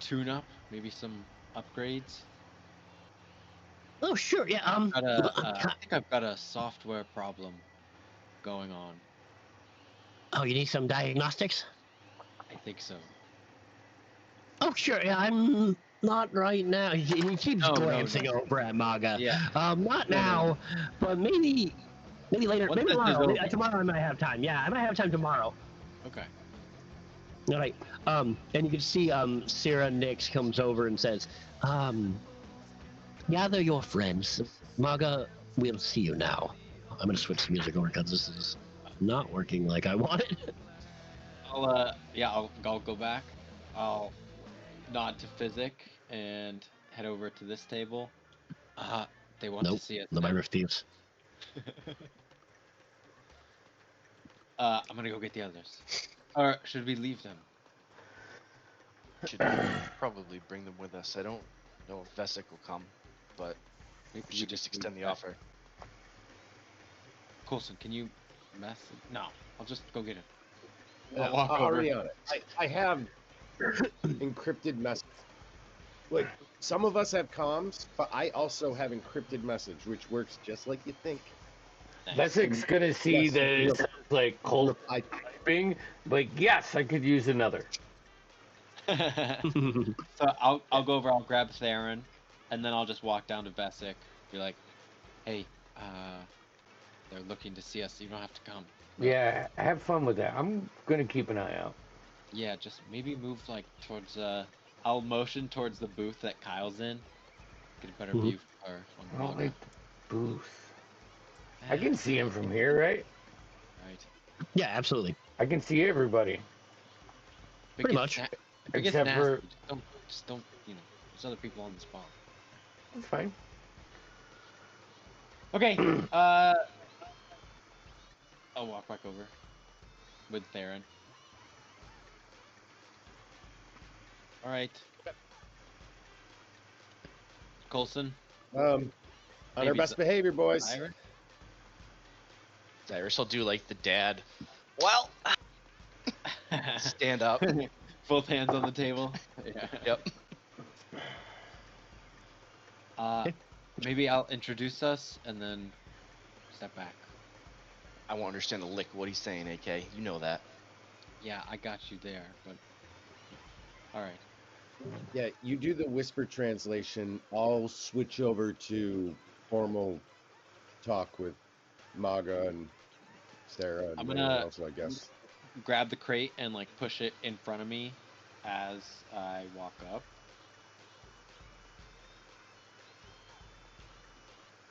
tune-up, maybe some upgrades. Oh sure, yeah. I think I've got a software problem going on. Oh, you need some diagnostics? I think so. Oh sure, yeah. I'm not right now. He keeps glancing over at Maga. Yeah. Not now, but maybe later. Once Maybe this is tomorrow. over. Maybe tomorrow I might have time. Yeah, I might have time tomorrow. Okay. All right. And you can see Sarah Nix comes over and says, gather your friends. Maga, we'll see you now. I'm gonna switch the music over because this is not working like I wanted. I'll go back. I'll nod to Physic and head over to this table. They want to see it. No, I refuse. I'm gonna go get the others. Or should we leave them? Should probably bring them with us. I don't know if Vesic will come, but we should just extend the offer. Coulson, can you mess? No, I'll just go get him. I'll walk over. Already on it. I have encrypted message. Like, some of us have comms, but I also have encrypted message, which works just like you think. Vesic's gonna see that it's like cold typing. Like, yes, I could use another. So I'll go over. I'll grab Theron, and then I'll just walk down to Vesic. Be like, hey, they're looking to see us. You don't have to come. Yeah, have fun with that. I'm gonna keep an eye out. Yeah, just maybe move like towards. I'll motion towards the booth that Kyle's in. Get a better view for her. I don't like the booth. I can see him from here, right? Right. Yeah, absolutely. I can see everybody. Pretty much. Except for... Just don't, there's other people on the spawn. That's fine. Okay, I'll walk back over with Theron. Alright. Coulson. On our best behavior, boys. Cyrus will do like the dad. Well, stand up. Both hands on the table. Yeah. Yep. Maybe I'll introduce us and then step back. I won't understand a lick of what he's saying, AK. You know that. Yeah, I got you there, but... Alright. Yeah, you do the whisper translation. I'll switch over to formal talk with Maga and Sarah and everyone else, I guess. Grab the crate and like push it in front of me as I walk up.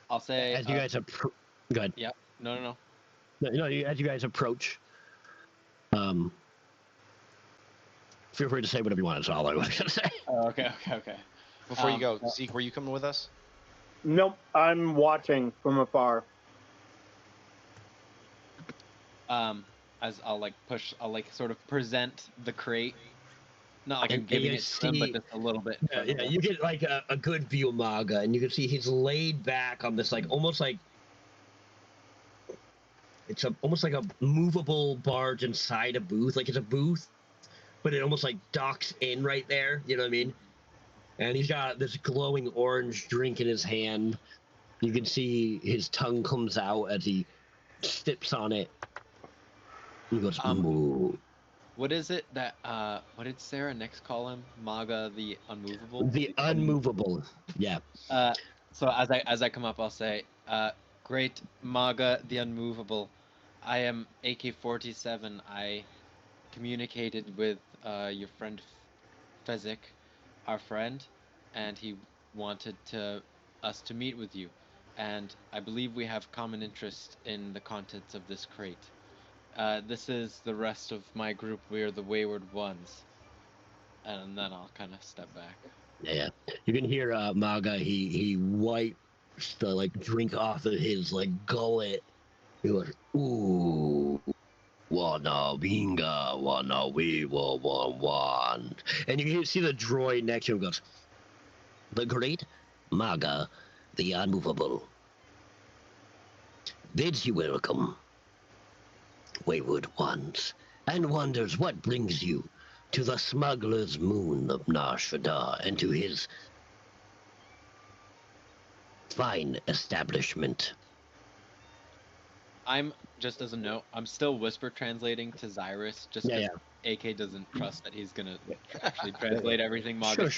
I'll say as you guys go ahead. Yep. No. No, as you guys approach, feel free to say whatever you want. That's all I was gonna say. Oh, okay. Before you go, Zeke, were you coming with us? Nope, I'm watching from afar. As I'll like push, I'll like sort of present the crate. Not like I'm giving it to them, but just a little bit. Yeah, you get like a good view of Maga, and you can see he's laid back on this like almost like it's almost like a movable barge inside a booth. Like it's a booth, but it almost like docks in right there. You know what I mean? And he's got this glowing orange drink in his hand. You can see his tongue comes out as he sips on it. He goes, ooh. What is it that, what did Sarah next call him? Maga the Unmovable? The Unmovable, yeah. So as I come up, I'll say, great Maga the Unmovable. I am AK-47. I communicated with your friend Fezzik. our friend, and he wanted us to meet with you. And I believe we have common interest in the contents of this crate. This is the rest of my group. We are the Wayward Ones. And then I'll kind of step back. Yeah. You can hear Maga. He wipes the drink off of his gullet. He goes, ooh, wana binga, wana we will one. And you can see the droid next to him goes, the great Maga, the unmovable, bids you welcome, wayward ones, and wonders what brings you to the smuggler's moon of Nar Shaddaa and to his fine establishment. I'm, just as a note, I'm still whisper translating to Zyrus, just because AK doesn't trust that he's gonna actually translate everything. Sure.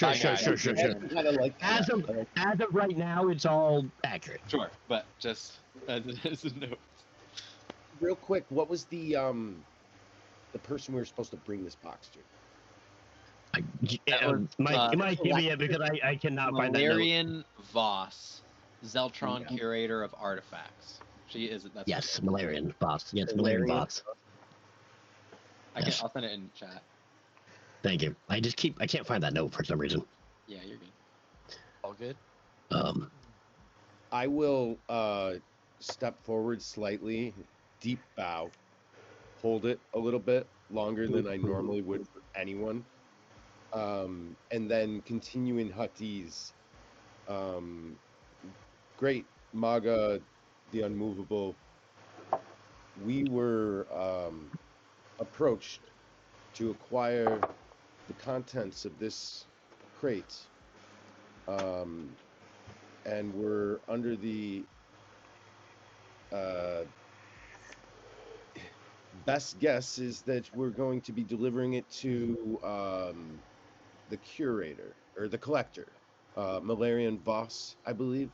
As of right now, it's all accurate. Sure, but just as a note. Real quick, what was the person we were supposed to bring this box to? Might give me it because I cannot find that note. Malarian Voss, Zeltron Curator of Artifacts. She is. That's yes, Malarian Voss. Yes, Malarian Voss. I'll send it in chat. Thank you. I can't find that note for some reason. Yeah, you're good. All good. I will step forward slightly, deep bow, hold it a little bit longer than I normally would for anyone, and then continue in Huttese. Great Maga, the unmovable. We were approached to acquire the contents of this crate, and we're under the best guess is that we're going to be delivering it to the curator or the collector, Malarian Voss, I believe.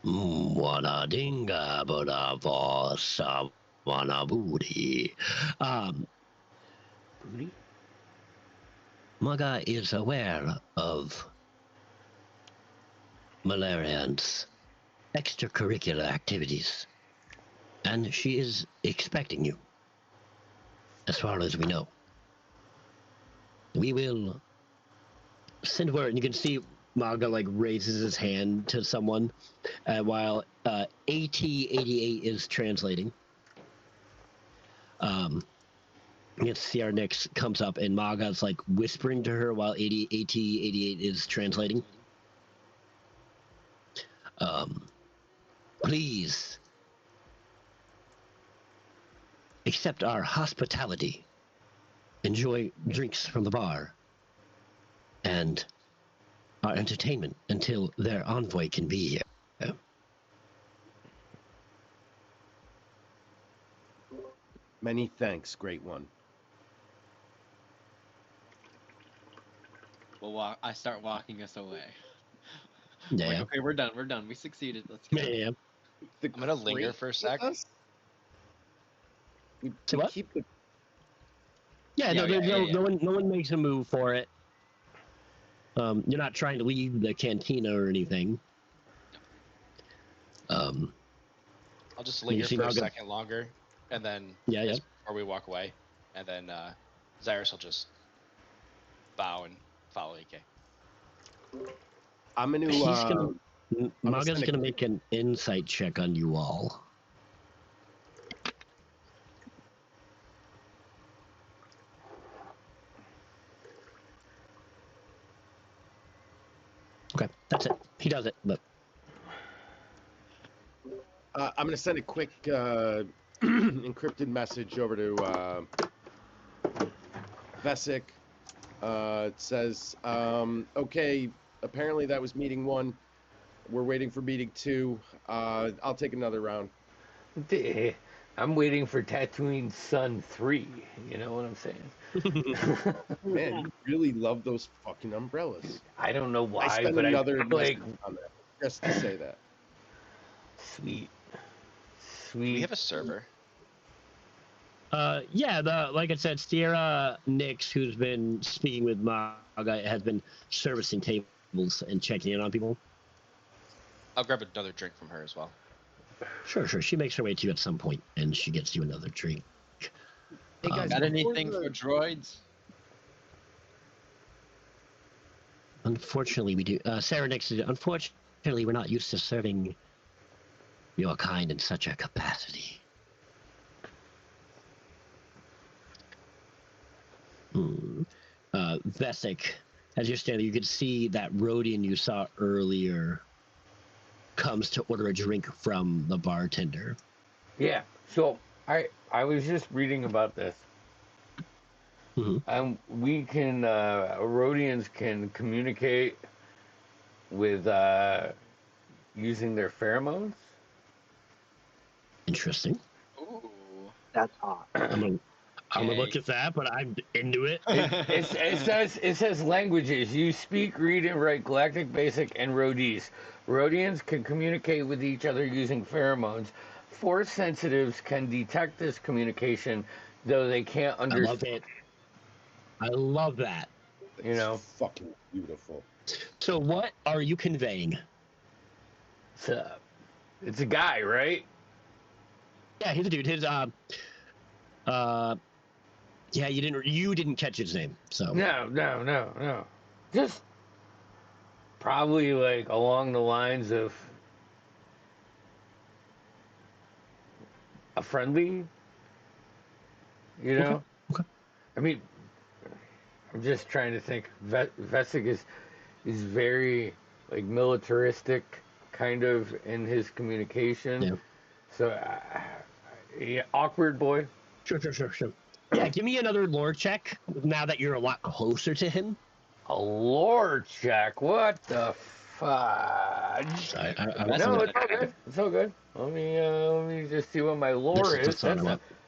Wana dinga boda Voss, wana booty. Maga is aware of Malarian's extracurricular activities, and she is expecting you, as far as we know. We will send word, and you can see Maga raises his hand to someone while AT-88 is translating. Sierra Nix comes up and Maga's whispering to her while AT-88 is translating. Please accept our hospitality. Enjoy drinks from the bar and our entertainment until their envoy can be here. Many thanks, Great One. I start walking us away. Yeah. Okay, we're done. We succeeded. Let's go. Yeah. I'm gonna linger for a sec. So what? Keep the... No one makes a move for it. You're not trying to leave the cantina or anything. I'll just linger for a second longer, and then before we walk away, and then Zyrus will just bow and follow AK. I'm gonna. Maga's gonna make an insight check on you all. Okay, that's it. He does it, but I'm going to send a quick encrypted message over to Vesic. It says, okay, apparently that was meeting 1. We're waiting for meeting 2. I'll take another round. I'm waiting for Tatooine Sun 3. You know what I'm saying? Man, you really love those fucking umbrellas. I don't know why, I spent but another I like on that just to say that. Sweet. We have a server. Yeah, like I said, Sierra Nix, who's been speaking with Maga, has been servicing tables and checking in on people. I'll grab another drink from her as well. Sure. She makes her way to you at some point, and she gets you another drink. Hey guys, Got anything for droids? Unfortunately, we do. Sarah Nix, unfortunately, we're not used to serving your kind in such a capacity. Vesic, as you're standing, you can see that Rodian you saw earlier comes to order a drink from the bartender. Yeah. So I was just reading about this. We can Rhodians can communicate with using their pheromones. Interesting. Ooh. That's hot. I'm gonna look at that, but I'm into it. It says languages. You speak, read, and write Galactic Basic and Rhodese. Rhodians can communicate with each other using pheromones. Force sensitives can detect this communication, though they can't understand. I love it. I love that. You know, fucking beautiful. So what are you conveying? It's a guy, right? Yeah, he's a dude. His yeah, you didn't catch his name, so No. Just probably like along the lines of a friendly, you know. Okay. I mean, I'm just trying to think. Vesic is very like militaristic kind of in his communication. Yeah. So yeah, awkward boy. Sure. Yeah, give me another lore check now that you're a lot closer to him. A lore check? What the fudge? No, it's all good. It's all good. Let me just see what my lore is.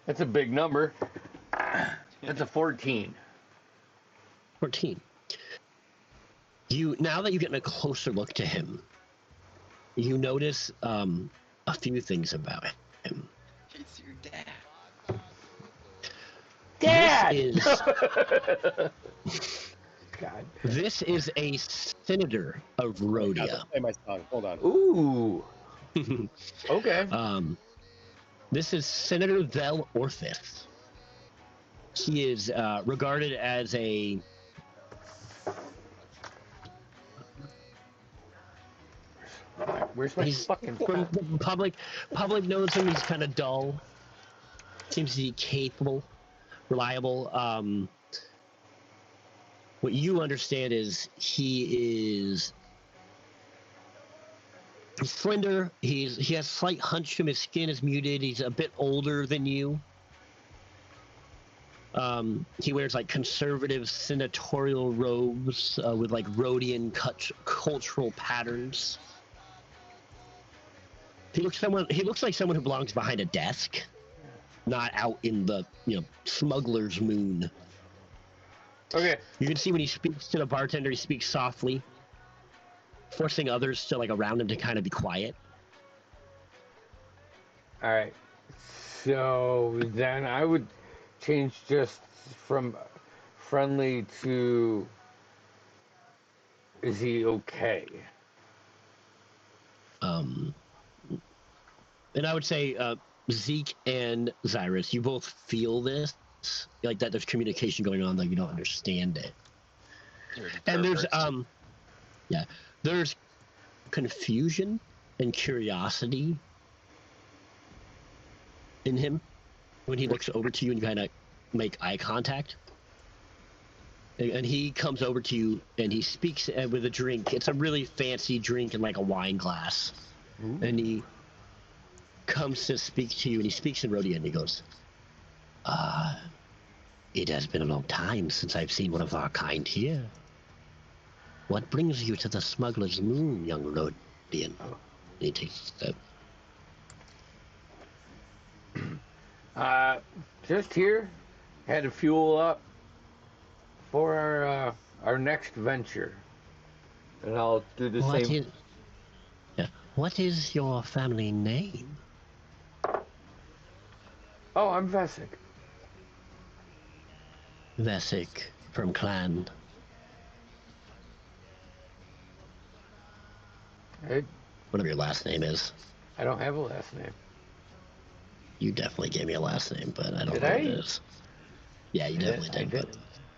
That's a big number. That's a 14. 14. Now that you get a closer look to him, you notice a few things about him. It's your dad. Dad! God. This is a senator of Rhodia. Play my song. Hold on. Ooh. Okay. This is Senator Vel Orthis. He is regarded as a Where's my fucking public knows him. He's kind of dull. Seems to be capable, reliable. What you understand is he's slender. He has slight hunch to him. His skin is muted. He's a bit older than you. He wears like conservative senatorial robes with like Rhodian cultural patterns. He looks like someone who belongs behind a desk, not out in the smuggler's moon. Okay. You can see when he speaks to the bartender, he speaks softly, forcing others to like around him to kind of be quiet. All right. So then I would change just from friendly to is he okay? And I would say Zeke and Zyrus, you both feel this, like that there's communication going on, though you don't understand it. And there's confusion and curiosity in him when he looks over to you and you kind of make eye contact. And he comes over to you and he speaks with a drink. It's a really fancy drink in like a wine glass. Ooh. And he comes to speak to you and he speaks in Rhodian and he goes, it has been a long time since I've seen one of our kind here. What brings you to the smuggler's moon, young Rhodian? He takes a step. Just here, had to fuel up for our next venture, and I'll do the same. What is your family name? Oh, I'm Vesic. Vesic from Clan. Whatever your last name is. I don't have a last name. You definitely gave me a last name, but I don't Did know I? what it is. Yeah, you definitely did. I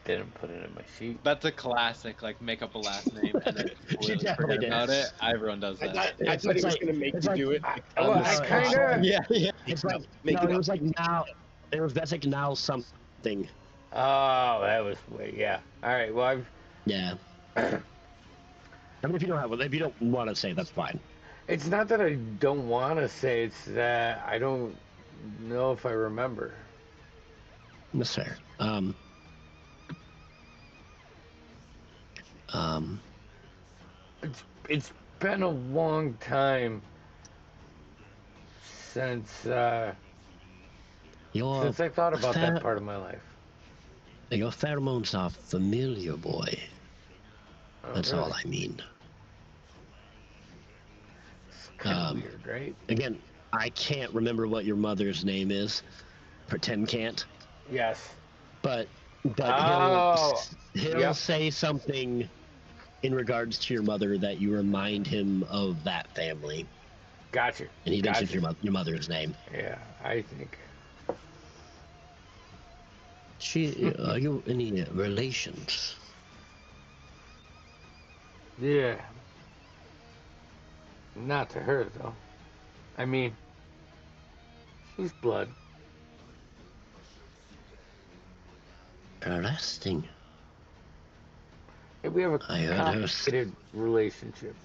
didn't put it in my sheet. That's a classic, like make up a last name and then completely forget about it. Everyone does that. I thought he was going to make you do it. I kind of. Yeah. It's like it was like now. It was Vesic now something. Oh, that was yeah. All right. Well, I've. Yeah. I mean, if you don't want to say, that's fine. It's not that I don't want to say. It's that I don't know if I remember. That's fair. It's been a long time since I thought about that part of my life. Your pheromones are familiar, boy. Oh, That's really? all I mean. It's kind of weird, right? Again, I can't remember what your mother's name is. Pretend can't. Yes. But he'll say something in regards to your mother that you remind him of that family. Gotcha. And he mentions your mother's name. Yeah, I think. Are you any relations? Yeah. Not to her, though. I mean, she's blood. Interesting. We have a complicated relationship.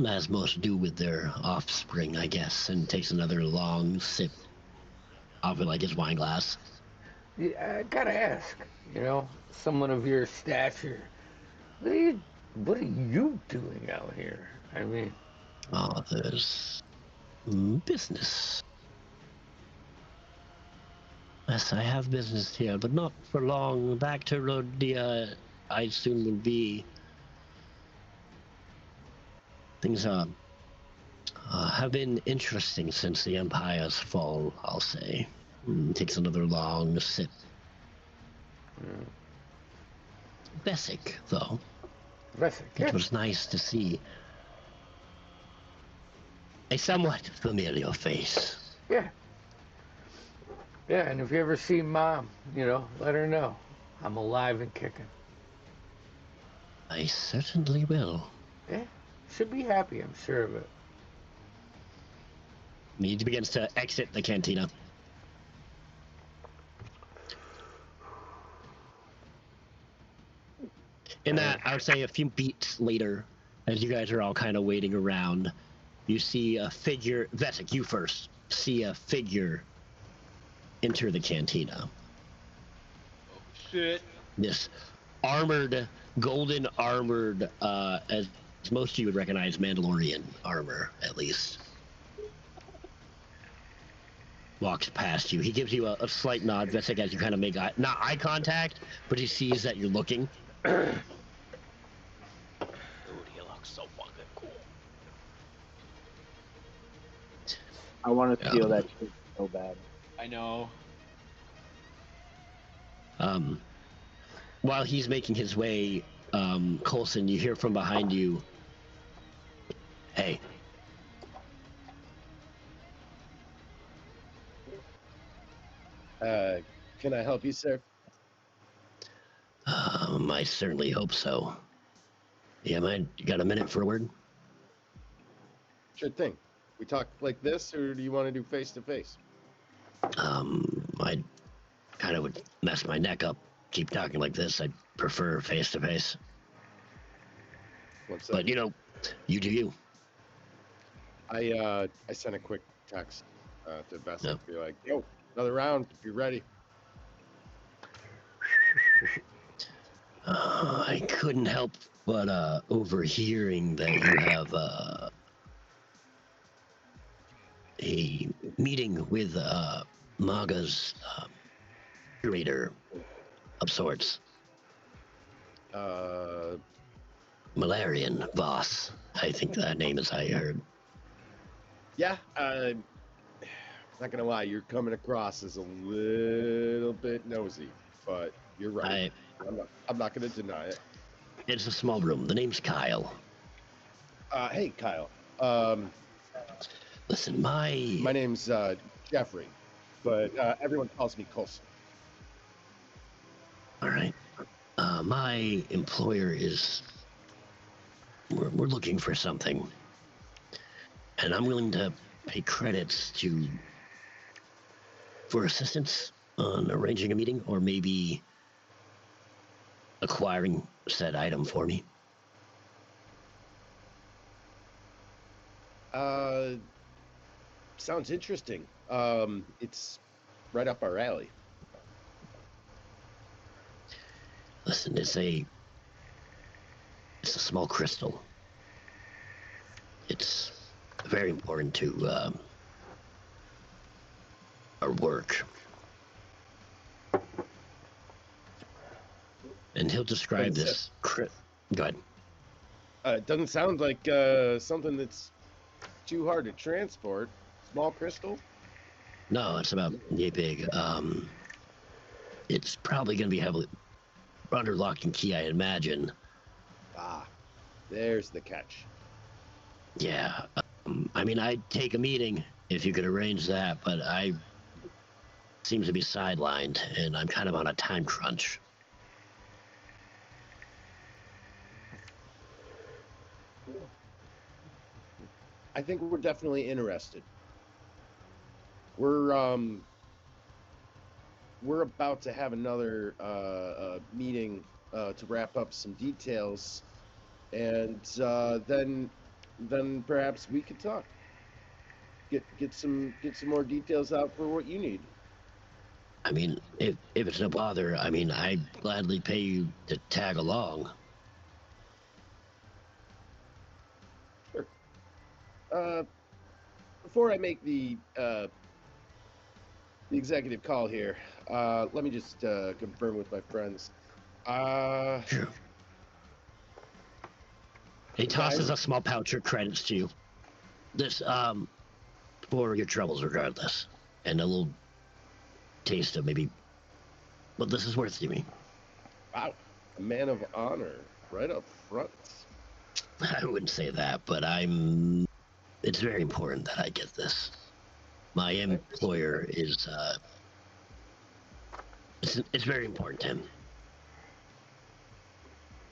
Has more to do with their offspring, I guess, and takes another long sip off it like his wine glass. Yeah, I gotta ask, someone of your stature, what are you doing out here? I mean... Oh, there's business. Yes, I have business here, but not for long. Back to Rhodia, I soon will be. Things have been interesting since the Empire's fall, I'll say. Takes another long sip. Vesic, though. Vesic, It was nice to see a somewhat familiar face. Yeah. Yeah, and if you ever see Mom, let her know. I'm alive and kicking. I certainly will. Yeah, should be happy, I'm sure of it. He begins to exit the cantina. In that, I would say a few beats later, as you guys are all kind of waiting around, you see a figure. Vesic, you first see a figure enter the cantina. Oh shit! This armored, golden armored, as most of you would recognize Mandalorian armor, at least. Walks past you. He gives you a slight nod, Vesic, as you kind of make not eye contact, but he sees that you're looking. Dude, he looks so fucking cool. I want to steal that shit so bad. I know. While he's making his way, Coulson, you hear from behind you, "Hey." Can I help you, sir? I certainly hope so. Yeah, man, you got a minute for a word? Sure thing. We talk like this, or do you want to do face-to-face? I kind of would mess my neck up. Keep talking like this. I'd prefer face-to-face. What's but, you do you. I sent a quick text to Vesic, be like, yo, another round, if you're ready. I couldn't help but overhearing that you have a meeting with Maga's curator of sorts. Malarian boss. I think that name is how you heard. Yeah, Not gonna lie, you're coming across as a little bit nosy, but you're right. I'm not gonna deny it. It's a small room. The name's Kyle. Hey, Kyle. Listen, my name's Jeffrey, but everyone calls me Colson. All right. My employer is. We're looking for something, and I'm willing to pay credits for assistance on arranging a meeting, or maybe acquiring said item for me. Sounds interesting. It's right up our alley. Listen, it's a small crystal. It's very important to our work. And he'll describe this. Go ahead. It doesn't sound like something that's too hard to transport. Small crystal? No, it's about yay big. It's probably going to be heavily under lock and key, I imagine. Ah, there's the catch. Yeah. I mean, I'd take a meeting if you could arrange that, but I seems to be sidelined, and I'm kind of on a time crunch. I think we're definitely interested. We're about to have another meeting to wrap up some details, and then perhaps we could talk. Get some more details out for what you need. I mean, if it's no bother, I mean, I'd gladly pay you to tag along. Sure. Before I make the executive call here, let me just confirm with my friends. Sure. He tosses a small pouch of credits to you. This, for your troubles regardless. And a little taste of maybe what this is worth to me. Wow. A man of honor right up front. I wouldn't say that, but it's very important that I get this. My employer is, it's very important to him.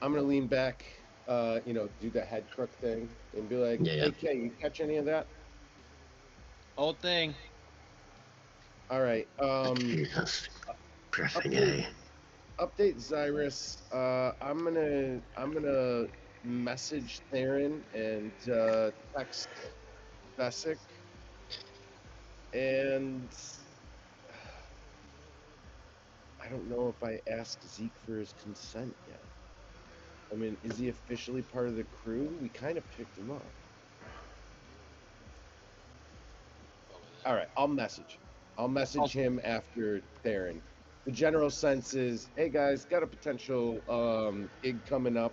I'm going to lean back, do the head crook thing and be like, hey, Kay, you catch any of that? Old thing. All right. Jesus. Update Zyrus. I'm gonna message Theron and text Vesic, and I don't know if I asked Zeke for his consent yet. I mean, is he officially part of the crew? We kind of picked him up. All right, I'll message him after Theron. The general sense is, hey guys, got a potential gig coming up.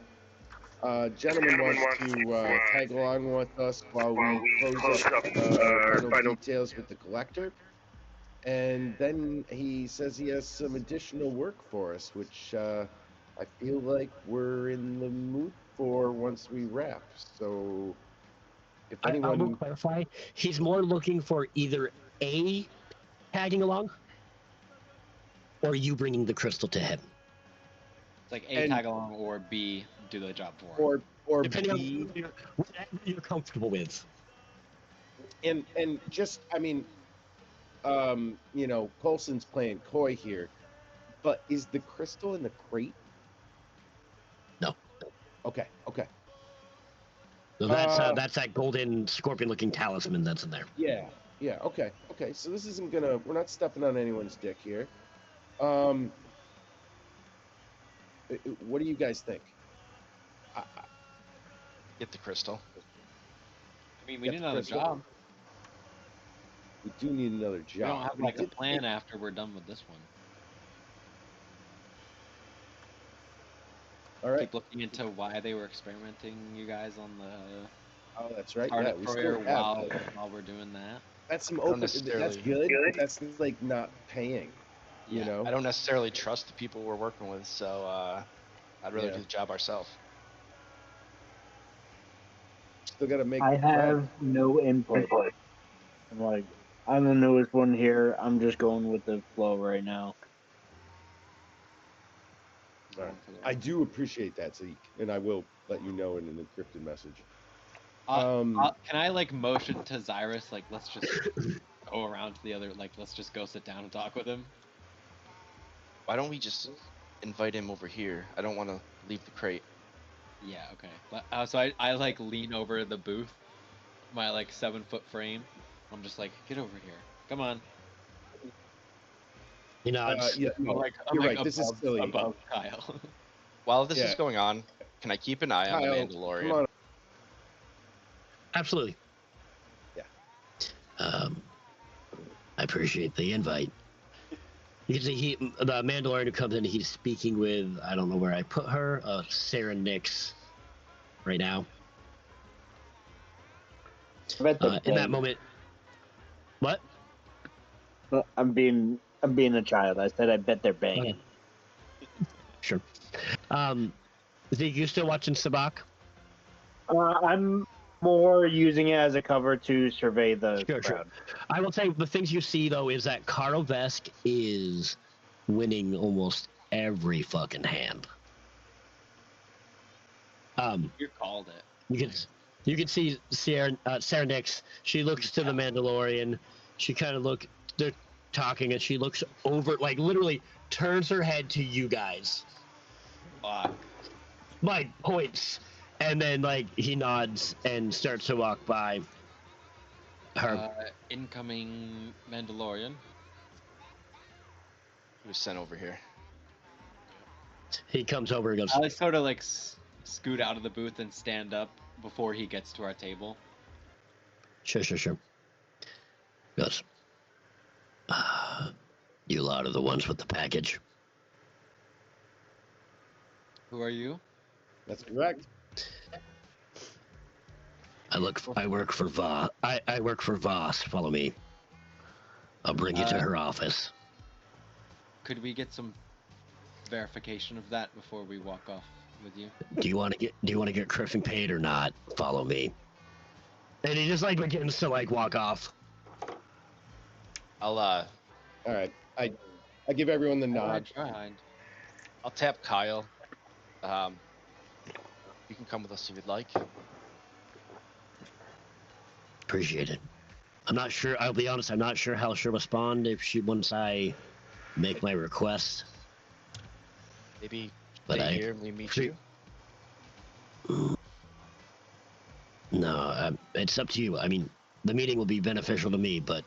Gentleman wants to tag along with us while we close up final details with the collector. And then he says he has some additional work for us, which I feel like we're in the mood for once we wrap. So if anyone... I will clarify, he's more looking for either A, tagging along, or you bringing the crystal to him. It's like A, tag along, or B, do the job for him. Or depending B, on whatever you're comfortable with. And just, I mean, Coulson's playing coy here, but is the crystal in the crate? No. Okay. So that's that golden scorpion-looking talisman that's in there. Yeah. Okay. So this isn't we're not stepping on anyone's dick here. What do you guys think? Get the crystal. I mean, we need another job. We do need another job. We don't have a plan after we're done with this one. All right. Keep looking into why they were experimenting you guys on the... Oh, that's right. Yeah, we still while we're doing that. That's some open. That's good. But that's like not paying. Yeah, You know. I don't necessarily trust the people we're working with, so I'd rather do the job ourselves. Still got to make. I have no input. I'm like, I'm the newest one here. I'm just going with the flow right now. Right. I do appreciate that, Zeke, and I will let you know in an encrypted message. Can I like motion to Zyrus? Like, let's just go around to the other. Like, let's just go sit down and talk with him. Why don't we just invite him over here? I don't want to leave the crate. Yeah. Okay. But so I like lean over the booth, my like 7-foot frame. I'm just like, get over here. Come on. He nods. Yeah, no, you're right. This is silly. Above Kyle. While this is going on, can I keep an eye on the Mandalorian? Come on. Absolutely. Yeah. I appreciate the invite. You can see the Mandalorian who comes in, he's speaking with, I don't know where I put her, Sarah Nix right now. In that moment, what? I'm being a child. I said I bet they're banging. Sure. Zeke, you still watching Sabak? I'm more using it as a cover to survey the crowd. Sure. I will say the things you see though is that Carl Vesk is winning almost every fucking hand. You called it. You can see Sarah Nix. She looks to the Mandalorian. She kind of they're talking, and she looks over, like literally turns her head to you guys. Fuck. My points. And then, like, he nods and starts to walk by her. Incoming Mandalorian. He was sent over here. He comes over and goes... I sort of, like, scoot out of the booth and stand up before he gets to our table. Sure. Goes, you lot are the ones with the package. Who are you? That's correct. I work for Voss. I work for Voss. Follow me. I'll bring you to her office. Could we get some verification of that before we walk off with you? Do you want to get Griffin paid or not? Follow me. And he just like begins to like walk off. All right. I give everyone the nod. I'll tap Kyle. You can come with us if you'd like. Appreciate it. I'm not sure. I'll be honest. I'm not sure how she'll respond once I make my request. Maybe stay here and we meet you. No, it's up to you. I mean, the meeting will be beneficial to me, but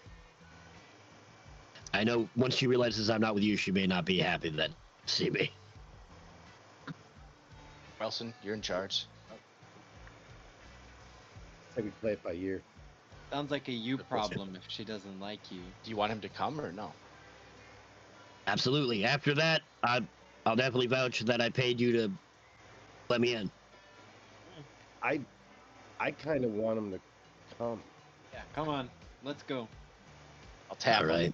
I know once she realizes I'm not with you, she may not be happy to see me. Wilson, you're in charge. That's how we play it by ear. Sounds like a you problem if she doesn't like you. Do you want him to come or no? Absolutely. After that, I'll definitely vouch that I paid you to let me in. I kind of want him to come. Yeah, come on. Let's go. I'll tap All right.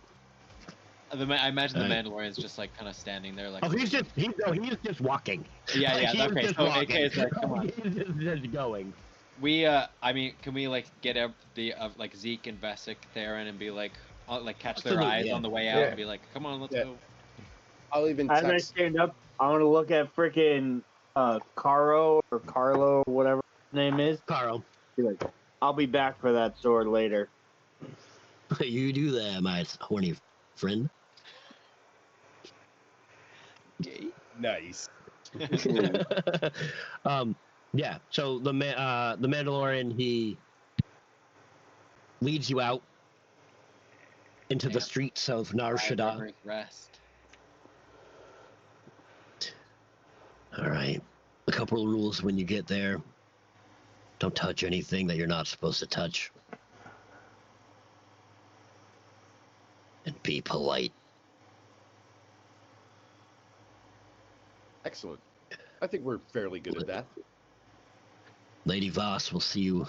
I imagine the Mandalorian's just like kind of standing there like... Oh, he's just walking. Yeah, Like, okay, so AK's like, come on. He's just going. I mean, can we like get like Zeke and Vesic there and be like catch their eyes on the way out and be like, come on, let's go. I'll even as I stand up, I want to look at freaking Caro or Carlo, whatever his name is. Carl. Be like, I'll be back for that sword later. You do that, my horny friend. Nice. Yeah. So the Mandalorian, he leads you out into the streets of Nar Shaddaa. Rest. All right. A couple of rules when you get there. Don't touch anything that you're not supposed to touch. And be polite. Excellent. I think we're fairly good at that. Lady Voss will see you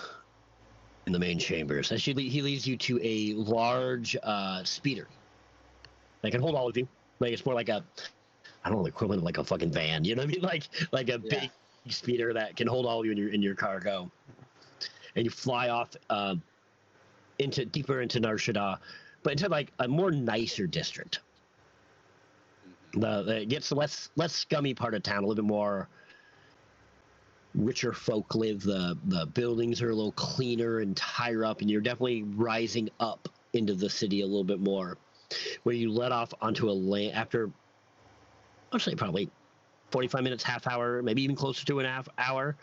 in the main chambers. Actually, he leads you to a large speeder that can hold all of you. Like it's more like a, I don't know, equivalent of like a fucking van. You know what I mean? Like a big speeder that can hold all of you in your cargo. And you fly off into deeper into Nar Shaddaa, but into like a more nicer district. It gets the less scummy part of town, a little bit more richer folk live. The buildings are a little cleaner and higher up, and you're definitely rising up into the city a little bit more. Where you let off onto a land after, I'll say probably 45 minutes, half hour, maybe even closer to an half hour.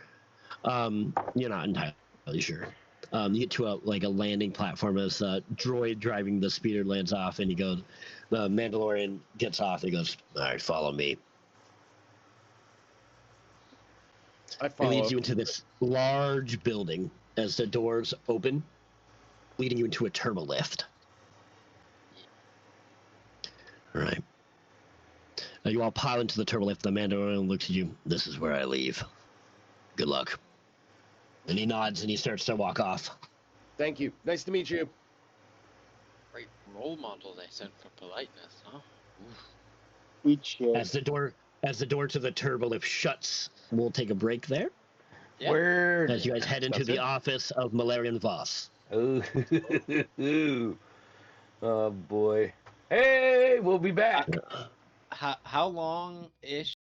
You're not entirely sure. You get to a landing platform as a droid driving the speeder lands off, and the Mandalorian gets off and he goes, "All right, follow me." I follow. It leads you into this large building as the doors open, leading you into a turbo lift. All right. Now you all pile into the turbo lift. The Mandalorian looks at you. "This is where I leave. Good luck." And he nods and he starts to walk off. Thank you. Nice to meet you. Great role model they sent for politeness, huh? Eat shit. As the door to the turbo lift shuts, we'll take a break there. Yeah. Where? As you guys head into the office of Malarian Voss. Oh, oh boy. Hey, we'll be back. How long ish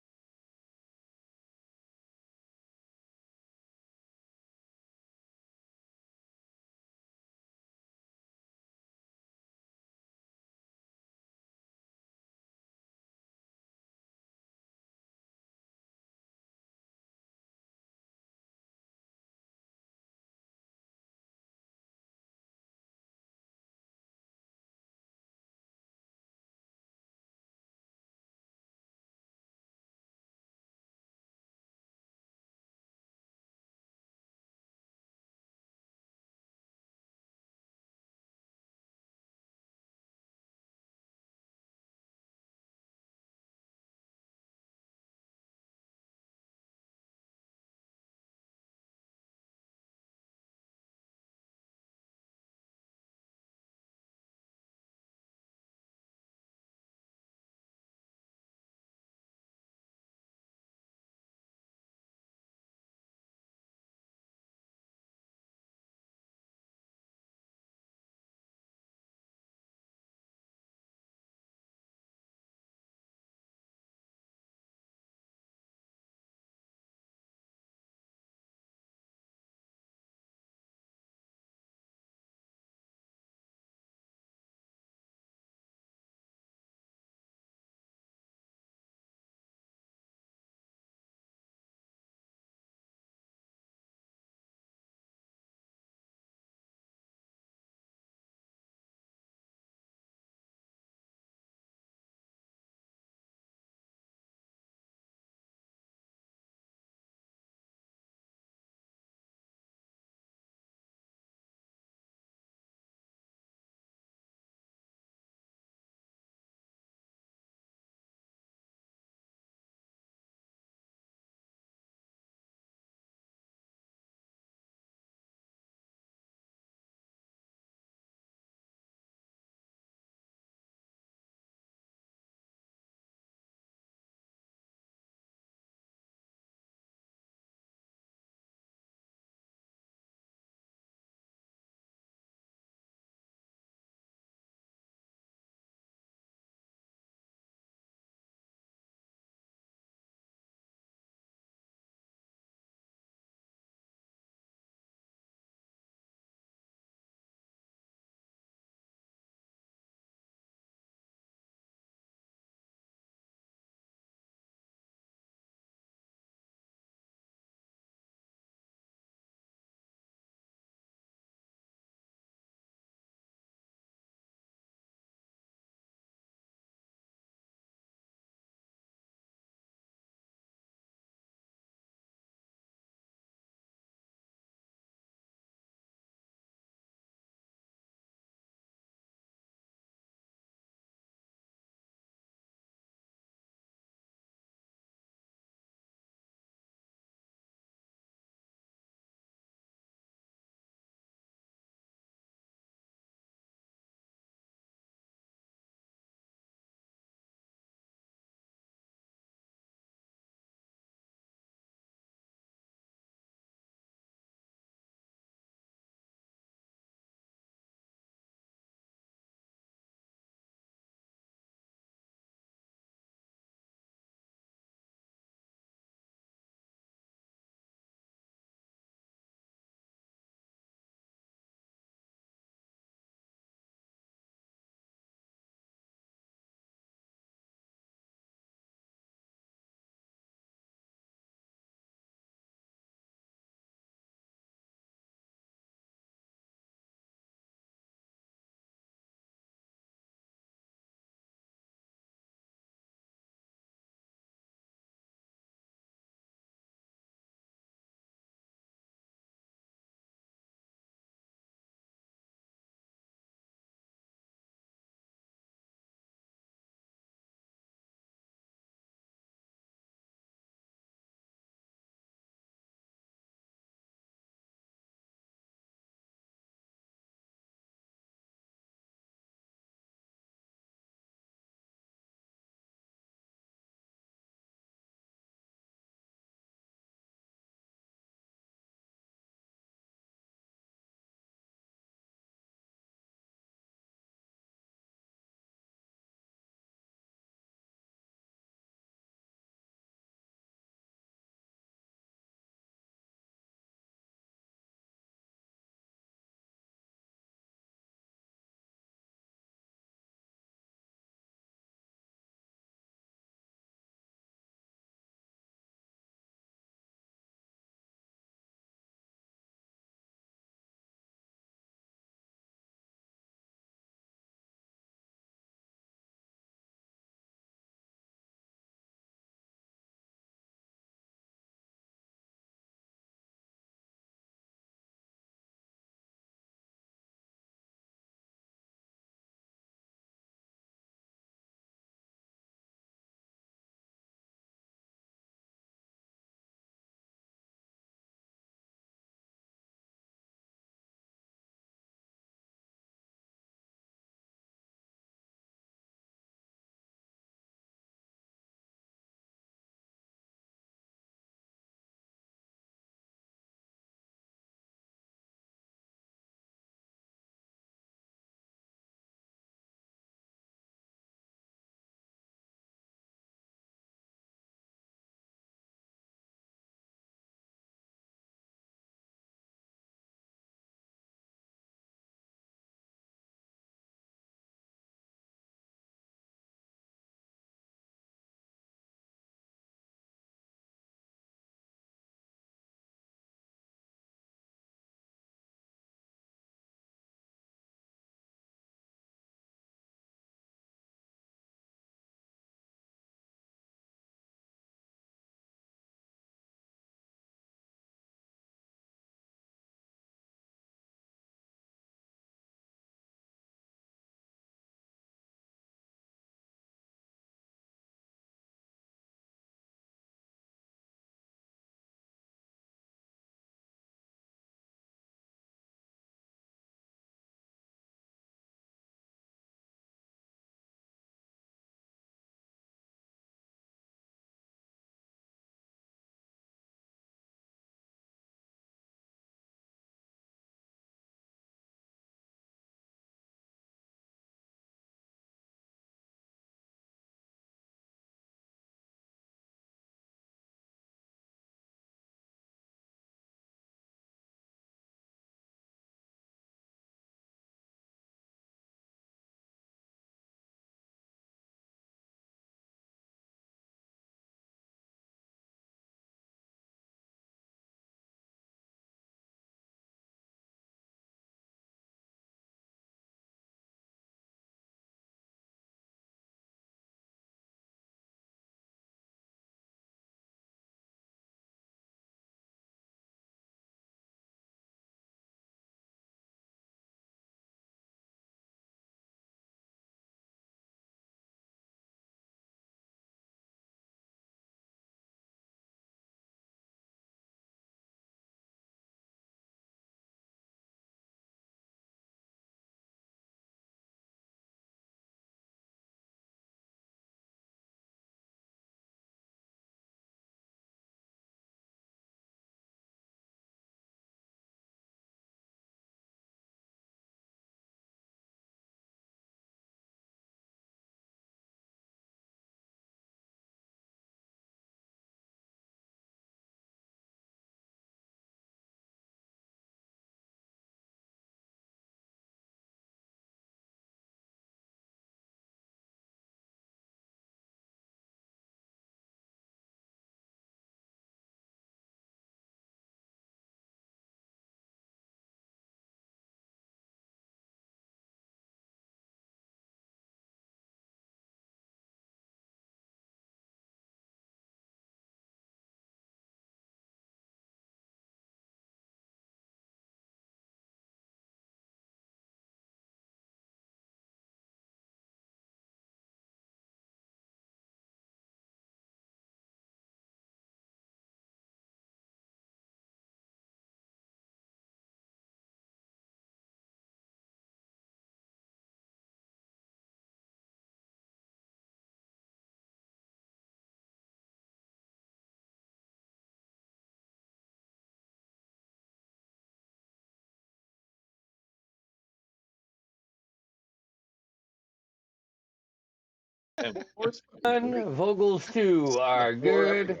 Vogels 2 are good.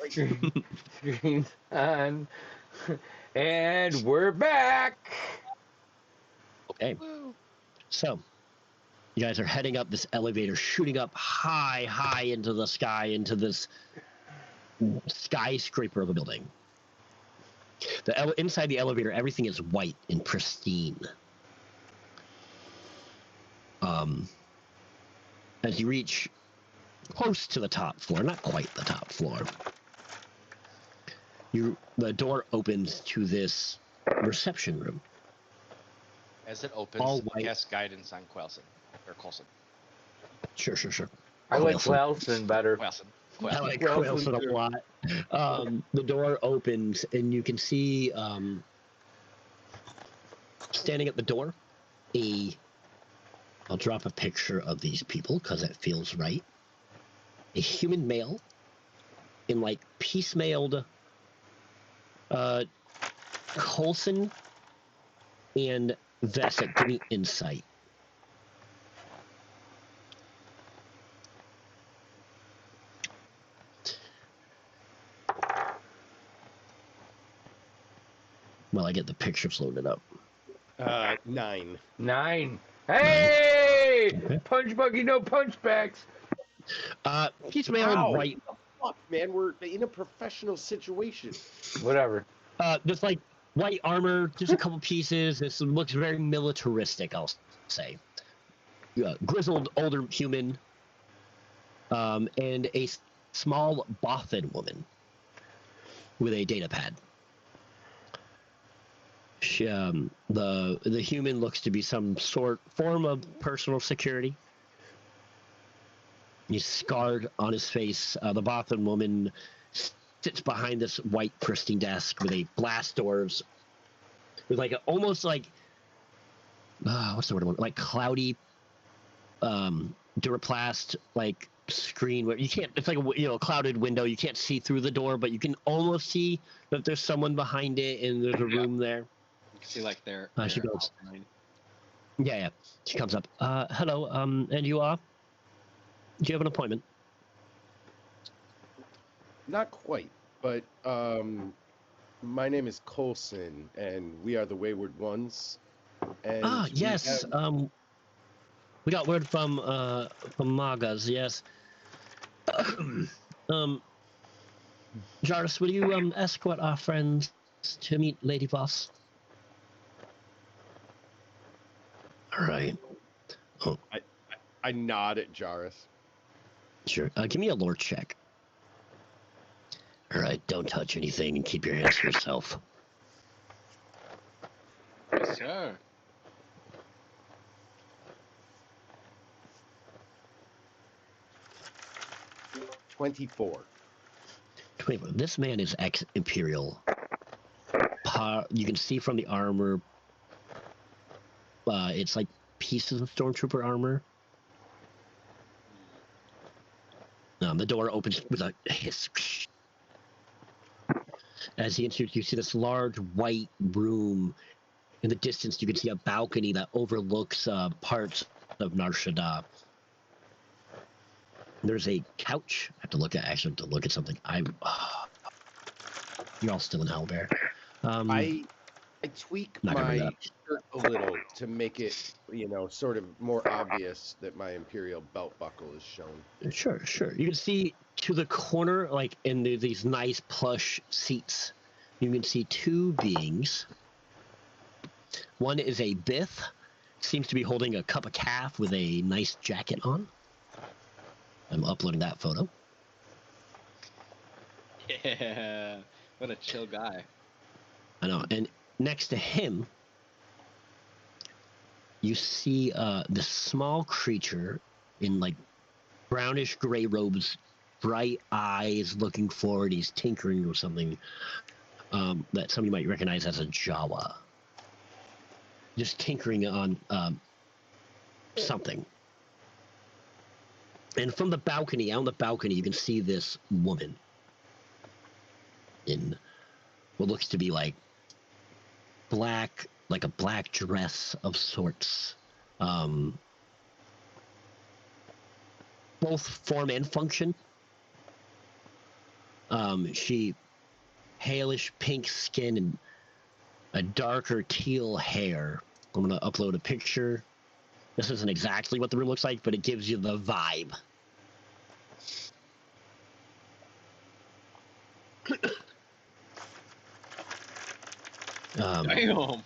Screens on. And we're back. Okay. So, you guys are heading up this elevator, shooting up high into the sky, into this skyscraper of a building. Inside the elevator, everything is white and pristine. As you reach close to the top floor, not quite the top floor, the door opens to this reception room. As it opens, cast guidance on Coulson. Sure. I like Coulson better. I like Coulson a lot. The door opens, and you can see standing at the door, I'll drop a picture of these people because it feels right. A human male in like piecemealed Coulson and Vesset. Give me insight. Well, I get the pictures loaded up. 9. 9. Hey! Okay. Punch buggy, no punchbacks. Piecemeal and white. Fuck, man, we're in a professional situation. Whatever. Just like white armor, just a couple pieces. This looks very militaristic, I'll say. Grizzled older human, and a small Bothan woman with a data pad. She, the human looks to be some form of personal security. He's scarred on his face. The Bothan woman sits behind this white pristine desk with a blast doors, with like almost like what's the word? Like cloudy, Duraplast like screen where you can't. It's like a clouded window. You can't see through the door, but you can almost see that there's someone behind it and there's a room there. You can see like their she goes. Yeah. She comes up. Hello. And you are? Do you have an appointment? Not quite, but my name is Coulson, and we are the Wayward Ones. And yes. We got word from Magas. Yes. Jarvis, will you escort our friends to meet Lady Voss? All right. Oh. I nod at Jarvis. Sure. Give me a lore check. All right. Don't touch anything and keep your hands to yourself. Yes, sir. $24. This man is ex-Imperial. You can see from the armor, it's like pieces of Stormtrooper armor. The door opens with a hiss. As he enters, you see this large white room. In the distance, you can see a balcony that overlooks parts of Nar Shaddaa. There's a couch. I have to look at something. You're all still in Owlbear. I tweak my shirt a little to make it, sort of more obvious that my Imperial belt buckle is shown. Sure. You can see to the corner, like in these nice plush seats, you can see two beings. One is a Bith, seems to be holding a cup of calf with a nice jacket on. I'm uploading that photo. Yeah, what a chill guy. I know, and next to him, you see this small creature in like brownish gray robes, bright eyes, looking forward. He's tinkering with something that some of you might recognize as a Jawa. Just tinkering on something. And from the balcony, out on the balcony, you can see this woman in what looks to be like a black dress of sorts. both form and function. She palish pink skin and a darker teal hair. I'm gonna upload a picture. This isn't exactly what the room looks like, but it gives you the vibe. Damn.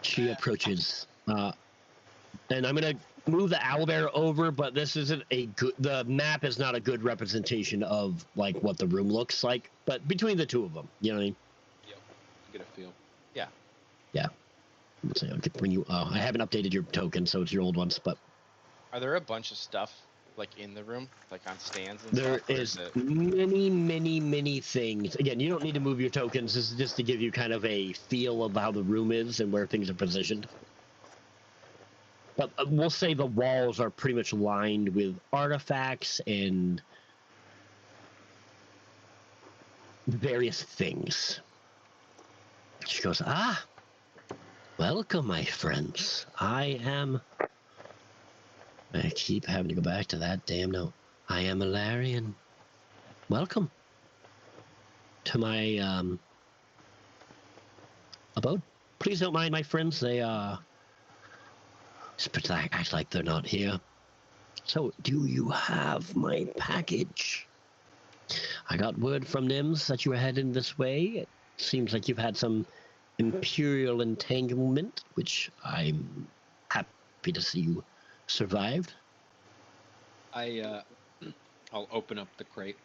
She approaches, and I'm gonna move the owlbear over, but this isn't a good. The map is not a good representation of like what the room looks like. But between the two of them, you know what I mean? Yep. Get a feel. Yeah. Let's see, I could bring you. I haven't updated your token, so it's your old ones. But Are there a bunch of stuff like in the room, like on stands and there stuff? There is many things. Again, you don't need to move your tokens. This is just to give you kind of a feel of how the room is and where things are positioned. But we'll say the walls are pretty much lined with artifacts and various things. She goes, welcome, my friends. I keep having to go back to that damn note. I am Ilarian. Welcome to my abode. Please don't mind my friends. They act like they're not here. So, do you have my package? I got word from Nims that you were heading this way. It seems like you've had some imperial entanglement, which I'm happy to see you survived. I'll open up the crate.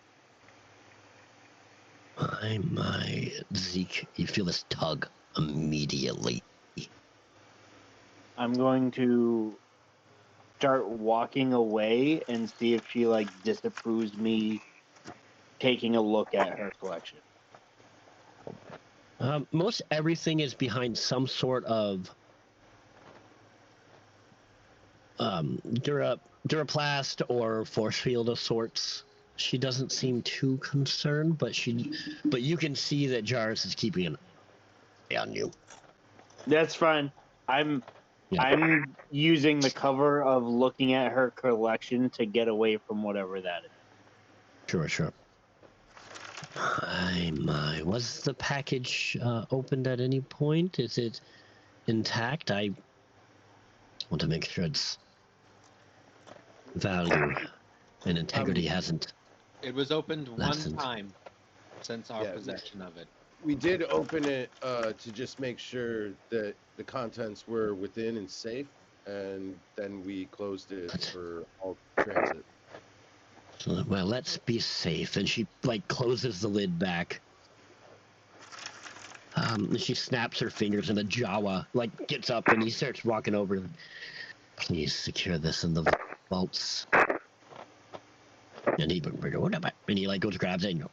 My Zeke, you feel this tug immediately. I'm going to start walking away and see if she like disapproves me taking a look at her collection. Most everything is behind some sort of Duraplast or force field of sorts. She doesn't seem too concerned, but you can see that Jarvis is keeping an eye on you. That's fine. I'm using the cover of looking at her collection to get away from whatever that is. Sure. My. Was the package opened at any point? Is it intact? I want to make sure its value and integrity hasn't. It was opened lessened. one time since our possession of it. We did open it to just make sure that the contents were within and safe, and then we closed it for all transit. So, well, let's be safe. And she like closes the lid back. She snaps her fingers, and the Jawa like gets up, and he starts walking over. Please secure this in the vaults. And he like goes grabs it, and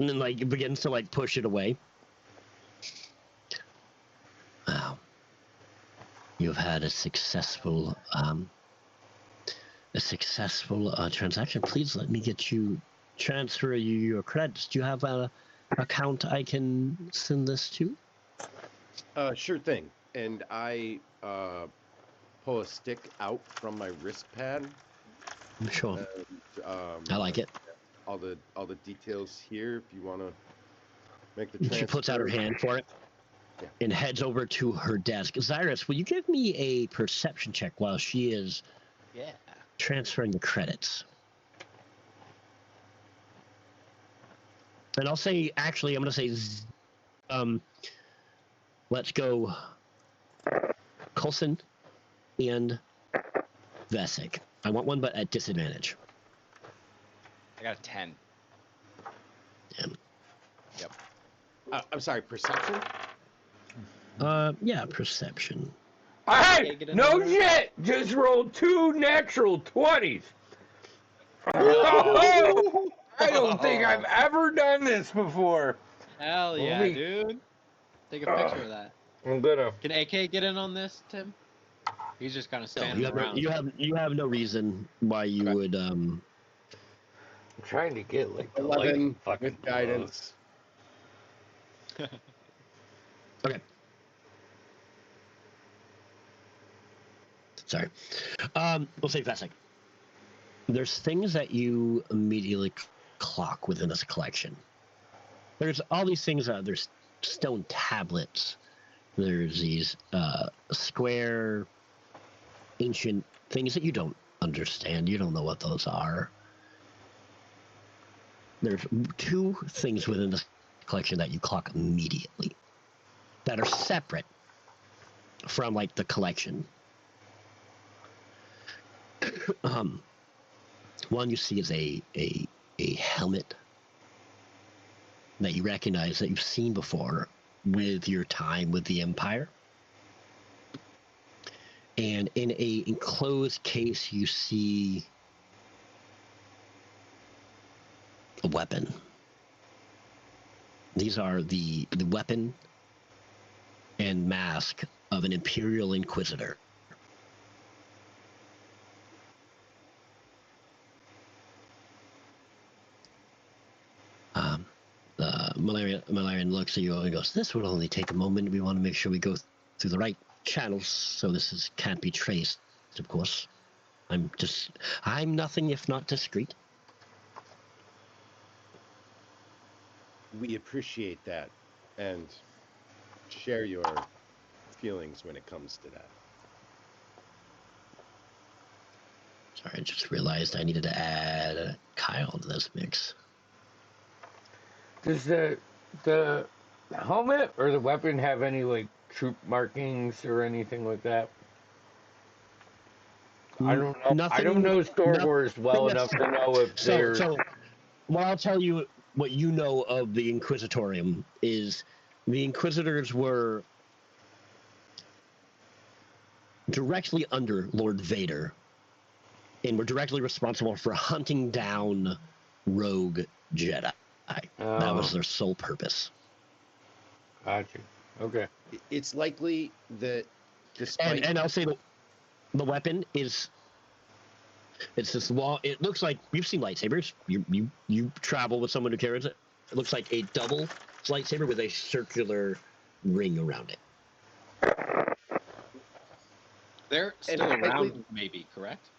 then like begins to like push it away. Wow, you've had a successful transaction. Please let me transfer you your credits. Do you have an account I can send this to? Sure thing. And I pull a stick out from my wrist pad. Sure. And, I like it. All the details here. If you want to make the transfer. She puts out her hand for it. Yeah. And heads over to her desk. Zyrus, will you give me a perception check while she is transferring the credits? And I'll say, actually, I'm going to say, let's go Coulson and Vesic. I want one, but at disadvantage. I got a 10. Damn. Yep. I'm sorry, perception? Yeah, perception. No shit! Just rolled 2 natural 20s. Oh, I don't think I've ever done this before. Hell yeah, dude. Take a picture of that. I'm gonna. Can AK get in on this, Tim? He's just kind of standing around. You have no reason why you would. I'm trying to get like the 11 fucking with guidance. Okay. Sorry. We'll say Vesic. There's things that you immediately clock within this collection. There's all these things. There's stone tablets. There's these square, ancient things that you don't understand. You don't know what those are. There's 2 things within this collection that you clock immediately that are separate from like the collection. One you see is a helmet that you recognize that you've seen before with your time with the Empire. And in a enclosed case, you see a weapon. These are the weapon and mask of an Imperial Inquisitor. Malarian looks at you and goes, "This would only take a moment. We want to make sure we go through the right channels, so this can't be traced, of course. I'm nothing if not discreet." We appreciate that and share your feelings when it comes to that. Sorry, I just realized I needed to add Kyle to this mix. Does the helmet or the weapon have any like troop markings or anything like that? I don't know. Nothing, I don't know Star Wars well enough to know if they're. So, well, I'll tell you what you know of the Inquisitorium is the Inquisitors were directly under Lord Vader and were directly responsible for hunting down rogue Jedi. That was their sole purpose. Gotcha. Okay. It's likely that despite... And I'll say the weapon is... It's this long... It looks like... You've seen lightsabers. You travel with someone who carries it. It looks like a double lightsaber with a circular ring around it. They're still around, maybe, correct?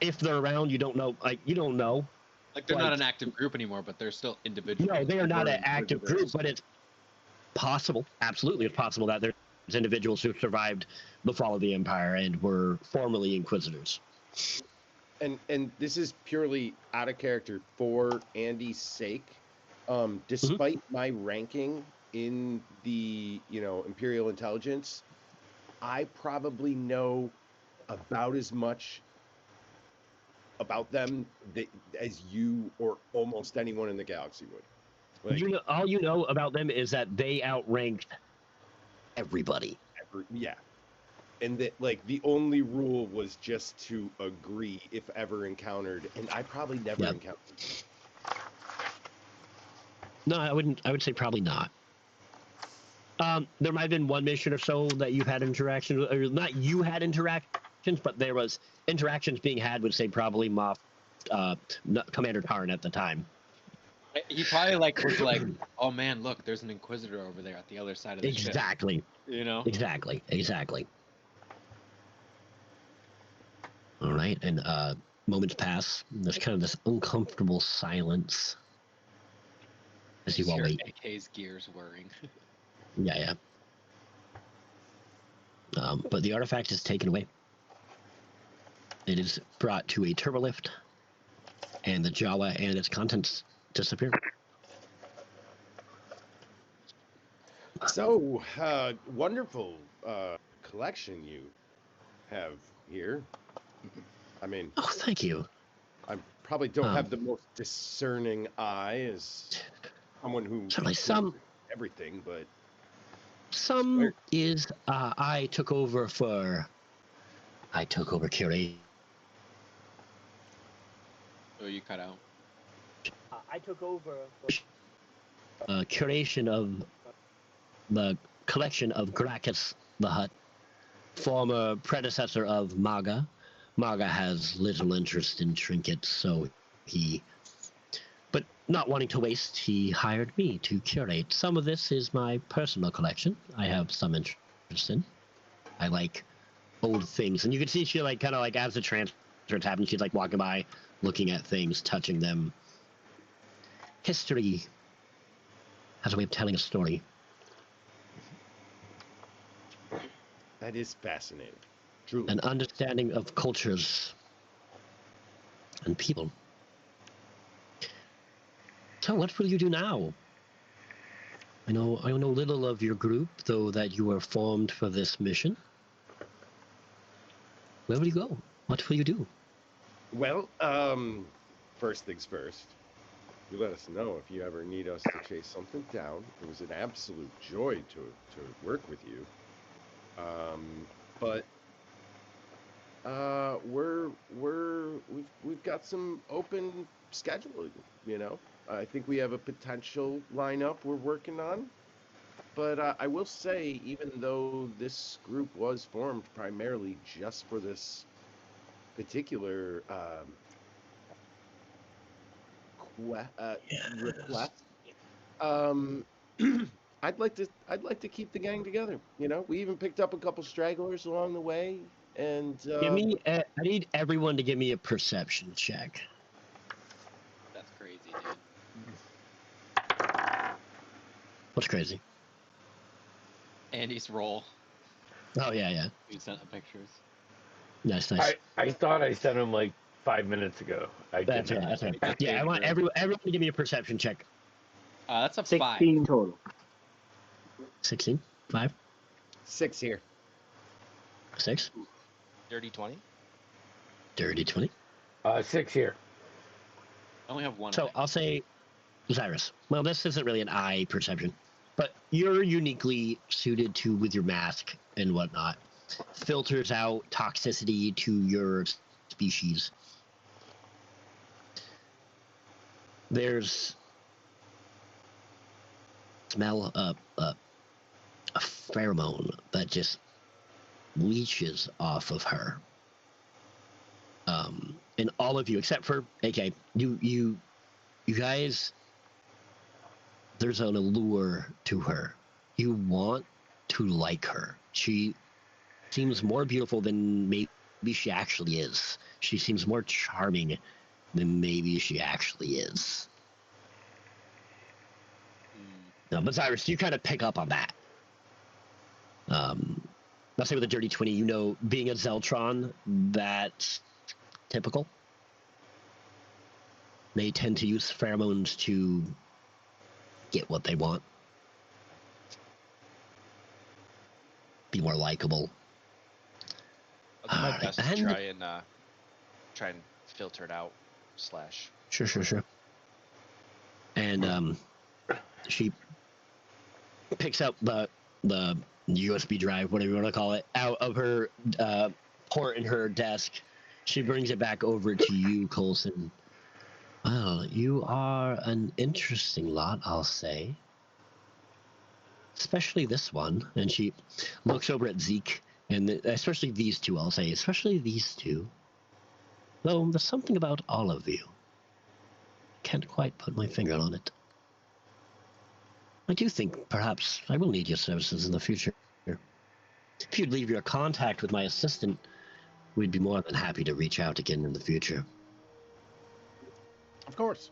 If they're around, you don't know. You don't know. Like, they're not an active group anymore, but they're still individuals. No, they are not an active group, but it's possible. Absolutely, it's possible that there's individuals who survived the fall of the Empire and were formerly Inquisitors. And this is purely out of character for Andy's sake. Despite my ranking in the Imperial Intelligence, I probably know about as much about them as you or almost anyone in the galaxy would. Like, all you know about them is that they outranked everybody. Yeah. And that, like, the only rule was just to agree if ever encountered, and I probably never encountered. No, I wouldn't. I would say probably not. There might have been one mission or so that you've had interactions, or not you had interactions, but there was interactions being had with, say, probably Moff, Commander Tarn at the time. He probably was like, "Oh man, look, there's an Inquisitor over there at the other side of the ship." Exactly. Exactly. All right, and moments pass. There's kind of this uncomfortable silence as you all wait. AK's gears whirring. Yeah. But the artifact is taken away. It is brought to a turbolift, and the Jawa and its contents disappear. So, wonderful collection you have here. I mean... Oh, thank you. I probably don't have the most discerning eye as someone who... Certainly some... everything, but... Some is... I took over curation. Oh, you cut out. I took over curation of the collection of Gracchus the Hutt, former predecessor of Maga. Maga has little interest in trinkets, so he... But not wanting to waste, he hired me to curate. Some of this is my personal collection. I have some interest in. I like old things, and you can see she like kind of like as the transfer happening, she's like walking by, looking at things, touching them. History has a way of telling a story. That is fascinating. Truly. An understanding of cultures and people. So what will you do now? I know little of your group, though that you were formed for this mission. Where will you go? What will you do? Well, first things first. You let us know if you ever need us to chase something down. It was an absolute joy to work with you. But we've got some open scheduling, you know. I think we have a potential lineup we're working on. But I will say, even though this group was formed primarily just for this particular request, I'd like to keep the gang together. You know, we even picked up a couple stragglers along the way, and Give me. I need everyone to give me a perception check. That's crazy, dude. What's crazy? Andy's roll. Oh yeah. You sent the pictures. Nice. I thought I sent him like 5 minutes ago. That's right. Yeah, I want everyone to give me a perception check. That's a 16 5. total. 16? 5? 6 here. 6? Dirty 20. Dirty 20. 6 here. I only have one. So I'll say Cyrus. Well, this isn't really an eye perception, but you're uniquely suited to, with your mask and whatnot, filters out toxicity to your species. There's smell a pheromone that just leeches off of her. And all of you, except for AK, you guys, there's an allure to her. You want to like her. She seems more beautiful than maybe she actually is. She seems more charming than maybe she actually is. No, but Cyrus, you kind of pick up on that. I'll say with a dirty 20, you know, being a Zeltron, that's typical. They tend to use pheromones to get what they want. Be more likable. I'll do my best to try and filter it out. Sure. And she picks up the USB drive, whatever you want to call it, out of her port in her desk. She brings it back over to you, Coulson. Well, you are an interesting lot, I'll say. Especially this one. And she looks over at Zeke, and especially these two, I'll say. Especially these two. Though there's something about all of you. Can't quite put my finger on it. I do think perhaps I will need your services in the future. If you'd leave your contact with my assistant, we'd be more than happy to reach out again in the future. Of course.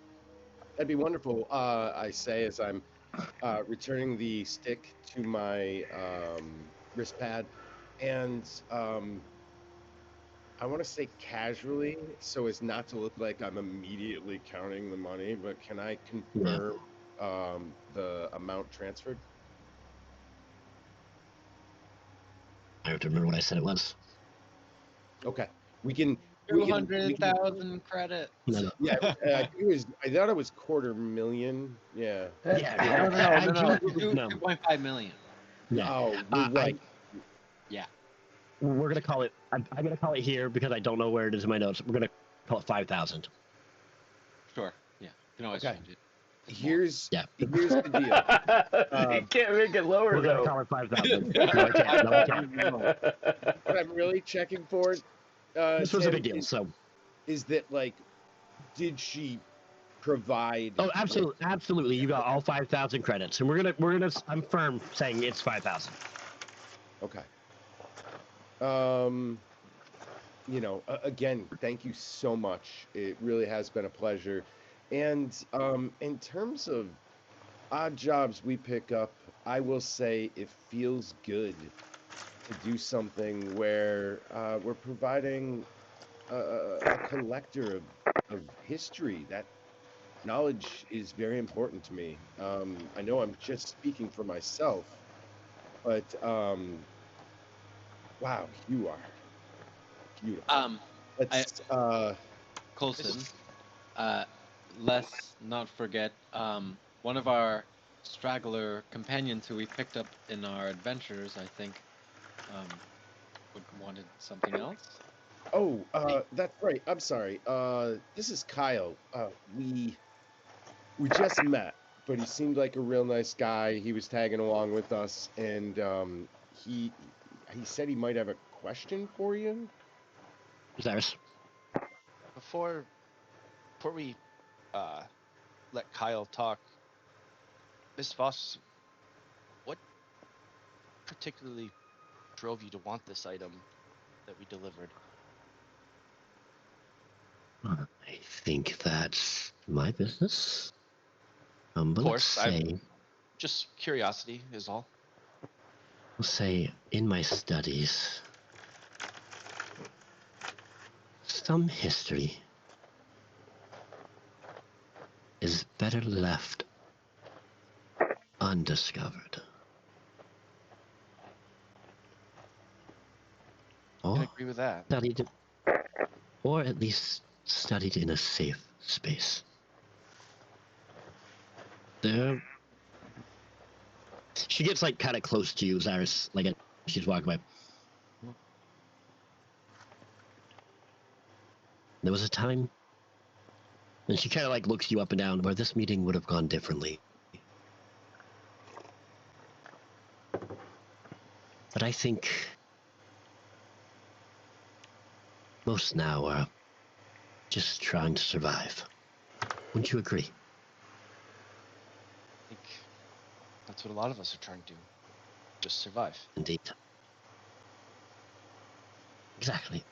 That'd be wonderful. I say as I'm returning the stick to my wrist pad, and I want to say casually, so as not to look like I'm immediately counting the money, but can I confirm the amount transferred? I have to remember what I said it was. Okay. We can 200,000 credit. No. Yeah, I thought it was $250,000. Yeah. No. 2.5 million. Yeah. Oh, you're right. We're gonna call it. I'm gonna call it here because I don't know where it is in my notes. We're gonna call it 5,000. Sure. Yeah. You can always change it. Here's the deal. You can't make it lower, We're though. gonna call it 5,000. No, I can't. What I'm really checking for, This was a Tim, big deal. So is that like, did she provide. Oh, absolutely. You got all 5,000 credits, and we're gonna. I'm firm saying it's 5,000. Okay. You know, again, thank you so much. It really has been a pleasure. And in terms of odd jobs we pick up, I will say it feels good to do something where we're providing a collector of history. That knowledge is very important to me. I know I'm just speaking for myself, but wow, you are beautiful. Let's Colson, let's not forget one of our straggler companions who we picked up in our adventures. I think wanted something else. Oh, that's right. I'm sorry. This is Kyle. We just met, but he seemed like a real nice guy. He was tagging along with us, and he said he might have a question for you. There's. Before we let Kyle talk, Miss Voss, what particularly drove you to want this item that we delivered? I think that's my business. Of But course, let's say, just curiosity is all. We'll say in my studies, some history is better left undiscovered. I can agree with that. Studied, or at least studied in a safe space. There. She gets like kind of close to you, Cyrus, like she's walking by. There was a time, and she kind of like looks you up and down, where this meeting would have gone differently. But I think most now are just trying to survive. Wouldn't you agree? I think that's what a lot of us are trying to do. Just survive. Indeed. Exactly.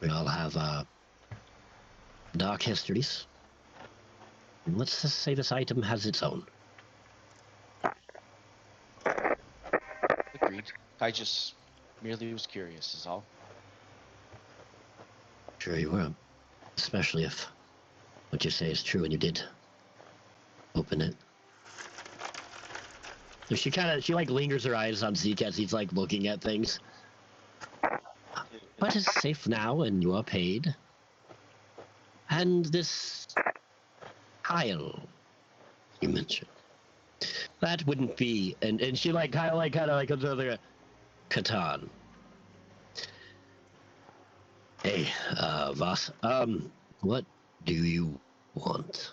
We all have dark histories. And let's just say this item has its own. Agreed. I just merely was curious is all. Sure you were. Especially if what you say is true and you did open it. So she like lingers her eyes on Zeke as he's like looking at things. But it's safe now and you are paid. And this Kyle you mentioned. That wouldn't be and she like kind of comes over there. Catan. Hey, Voss. What do you want?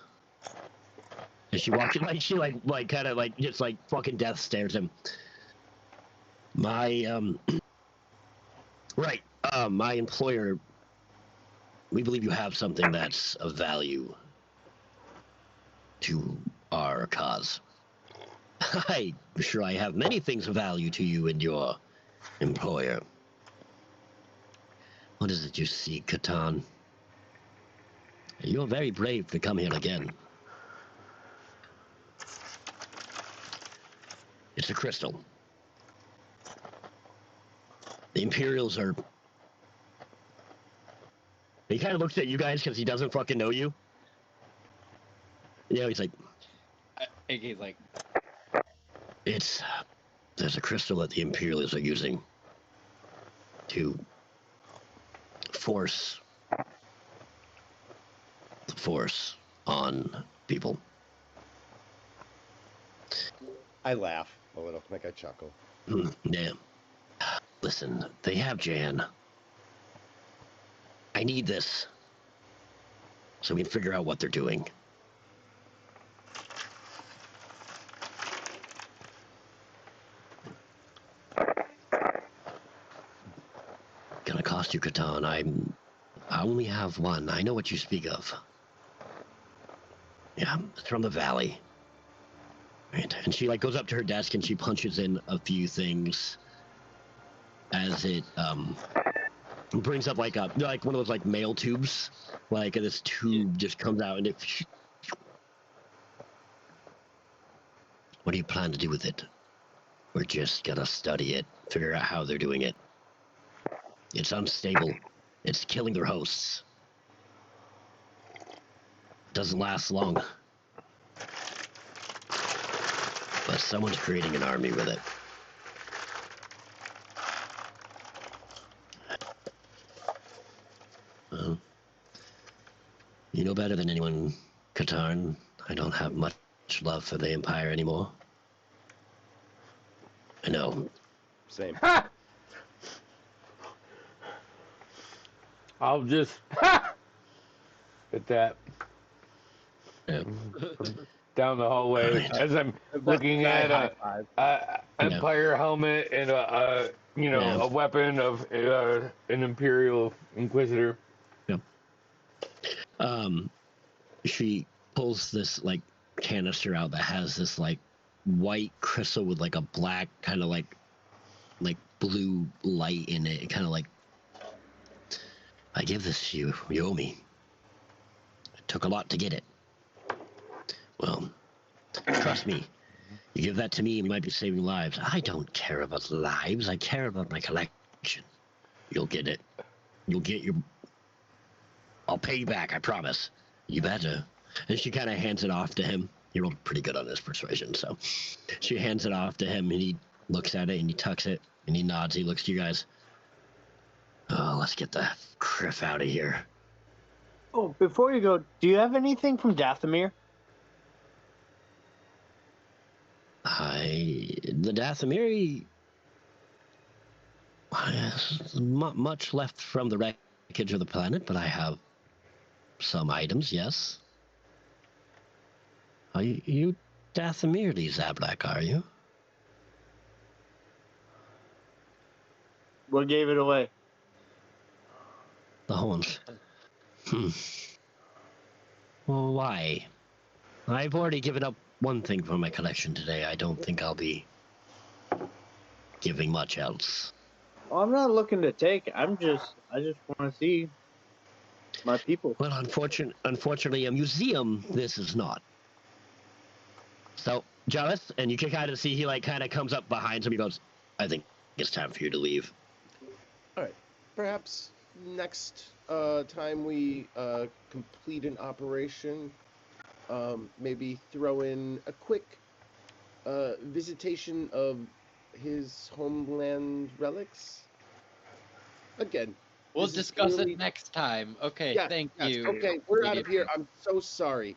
And she walks in like she like kind of like just like fucking death stares him. My right. My employer. We believe you have something that's of value to our cause. I'm sure I have many things of value to you and your employer. What is it you seek, Catan? You're very brave to come here again. It's a crystal. The Imperials are... He kind of looks at you guys because he doesn't fucking know you. Yeah, he's like... AK's like... It's... There's a crystal that the Imperials are using to force the Force on people. I laugh a little, like I chuckle. Yeah. Listen, they have Jan. I need this so we can figure out what they're doing. Gonna cost you, Catan. I'm I only have one. I know what you speak of. Yeah, it's from the valley. Right. And she like goes up to her desk and she punches in a few things as it brings up like one of those like mail tubes. Like this tube just comes out and it. What do you plan to do with it? We're just gonna study it, figure out how they're doing it. It's unstable. It's killing their hosts. Doesn't last long. But someone's creating an army with it. Well, you know better than anyone, Katarn. I don't have much love for the Empire anymore. I know. Same. Ha! I'll just at that Yeah. down the hallway Right. as I'm looking at a Empire helmet and a weapon of an Imperial Inquisitor. Yep. She pulls this like canister out that has this like white crystal with like a black kind of like blue light in it. Kind of like, I give this to you. You owe me. It took a lot to get it. Well, trust me. You give that to me, you might be saving lives. I don't care about lives. I care about my collection. You'll get it. You'll get your... I'll pay you back, I promise. You better. And she kind of hands it off to him. He rolled pretty good on his persuasion, so... She hands it off to him, and he looks at it, and he tucks it, and he nods. He looks to you guys. Oh, let's get the criff out of here. Oh, before you go, do you have anything from Dathomir? The Dathomiri... much left from the wreckage of the planet, but I have some items, yes. Are you Dathomir, Zablak, are you? What gave it away? The horns. Well, why? I've already given up one thing from my collection today. I don't think I'll be giving much else. Well, I'm not looking to take. I just want to see my people. Well, unfortunately, a museum, this is not. So, Jareth, and you can kind of see he like kind of comes up behind him. He goes, I think it's time for you to leave. All right. Perhaps next time we complete an operation, maybe throw in a quick visitation of his homeland relics. Again, We'll discuss it next time. Okay, thank you. Okay, we're out of here. I'm so sorry.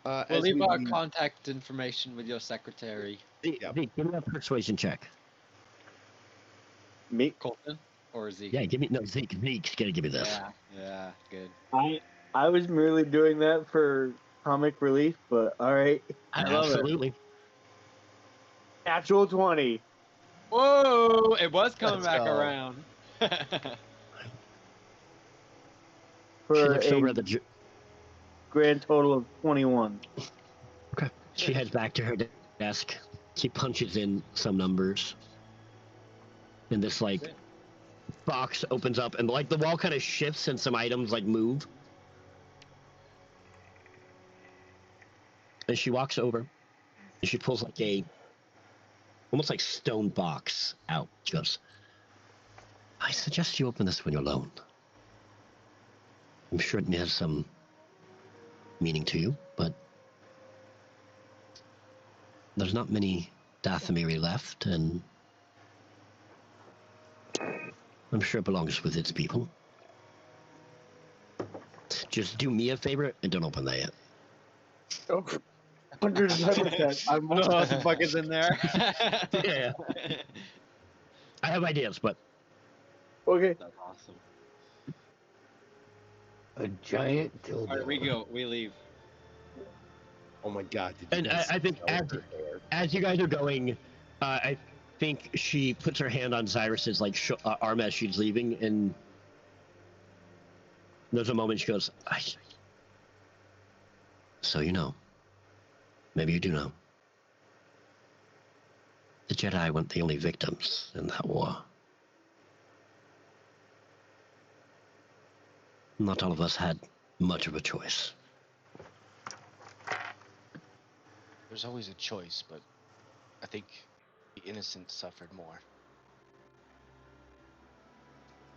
We'll leave our contact information with your secretary. Zeke, give me a persuasion check. Me? Colton? Or Zeke? Yeah, Zeke. Zeke's gonna give me this. Yeah, good. I was merely doing that for comic relief, but alright. I love Absolutely. It. Natural 20. Whoa! It was coming back around. For a grand total of 21. Okay. She heads back to her desk. She punches in some numbers. And this, like, box opens up, and, like, the wall kind of shifts and some items, like, move. And she walks over, and she pulls, like, almost like stone box out. She goes, I suggest you open this when you're alone. I'm sure it has some meaning to you, but there's not many Dathomiri left, and I'm sure it belongs with its people. Just do me a favor and don't open that yet. Oh, 100%. I'm going to some buckets in there. Yeah. I have ideas, but... Okay. That's awesome. A giant dildo. All right, we leave. Oh my god. And I think as you guys are going, I think she puts her hand on Cyrus's like arm as she's leaving, and There's a moment she goes, so you know. Maybe you do know. The Jedi weren't the only victims in that war. Not all of us had much of a choice. There's always a choice, but I think the innocent suffered more.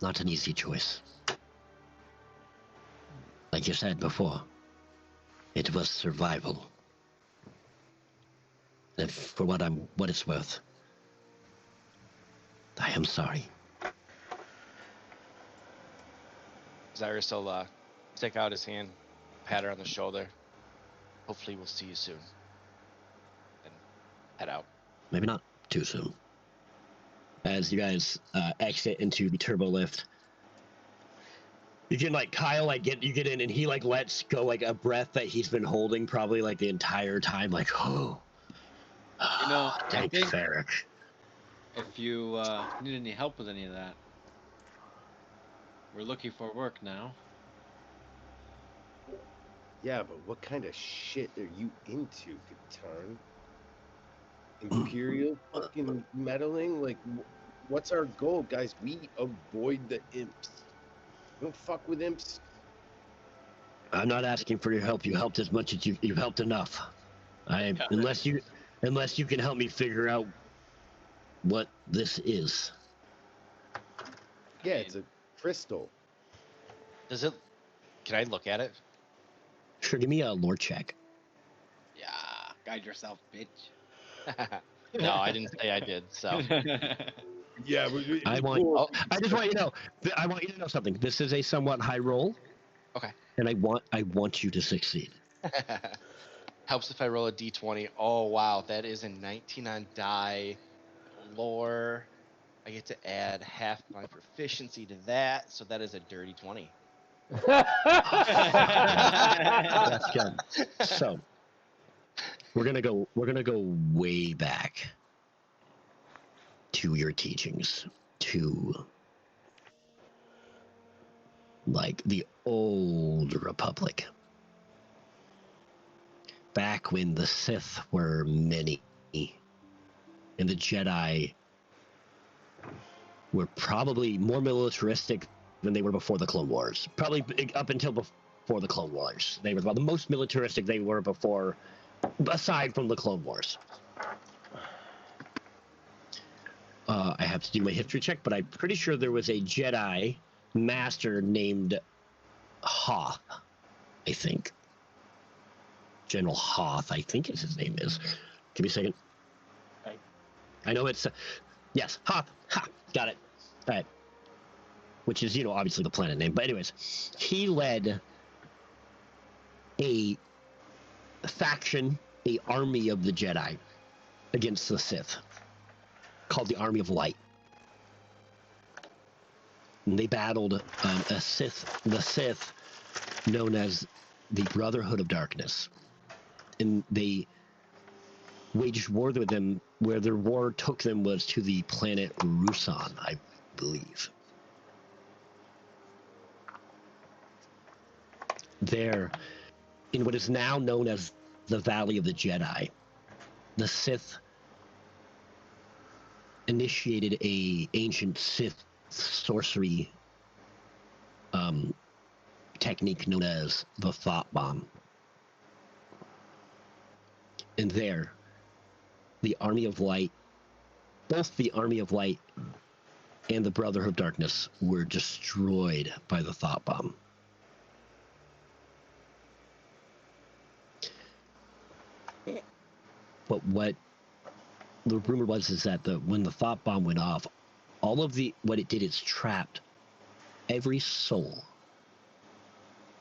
Not an easy choice. Like you said before, it was survival. And for what it's worth, I am sorry. Cyrus will stick out his hand, pat her on the shoulder. Hopefully we'll see you soon. And head out. Maybe not too soon. As you guys exit into the turbo lift, you can Kyle you get in and he lets go a breath that he's been holding probably the entire time, oh. I think Ferric. If you need any help with any of that, we're looking for work now. Yeah, but what kind of shit are you into, Katarn? Imperial fucking meddling? What's our goal, guys? We avoid the imps. We don't fuck with imps. I'm not asking for your help. You helped as much as you've helped enough. Unless you can help me figure out what this is. Yeah, it's a crystal. Can I look at it? Sure, give me a lore check. Yeah, guide yourself, bitch. No, I didn't say I did, so. Yeah, I just want you to know. I want you to know something. This is a somewhat high roll. Okay. And I want you to succeed. Helps if I roll a d20. Oh, wow. That is a 19 on die. Lore. I get to add half my proficiency to that, so that is a dirty 20. That's good. So we're gonna go way back to your teachings, to the old Republic. Back when the Sith were many, and the Jedi were probably more militaristic than they were before the Clone Wars. Probably up until before the Clone Wars. They were about the most militaristic they were before, aside from the Clone Wars. I have to do my history check, but I'm pretty sure there was a Jedi master named Hoth, I think. General Hoth, I think his name is. Give me a second. I know it's... yes, Hoth. Ha! Got it. All right. Which is, obviously the planet name. But anyways, he led a faction, a army of the Jedi against the Sith, called the Army of Light. And they battled the Sith known as the Brotherhood of Darkness. And they waged war with them. Where their war took them was to the planet Rusan, I believe. There, in what is now known as the Valley of the Jedi, the Sith initiated a ancient Sith sorcery technique known as the Thought Bomb. And there, the Army of Light, both the Army of Light and the Brotherhood of Darkness were destroyed by the Thought Bomb. But what the rumor was is that when the Thought Bomb went off, what it did is trapped every soul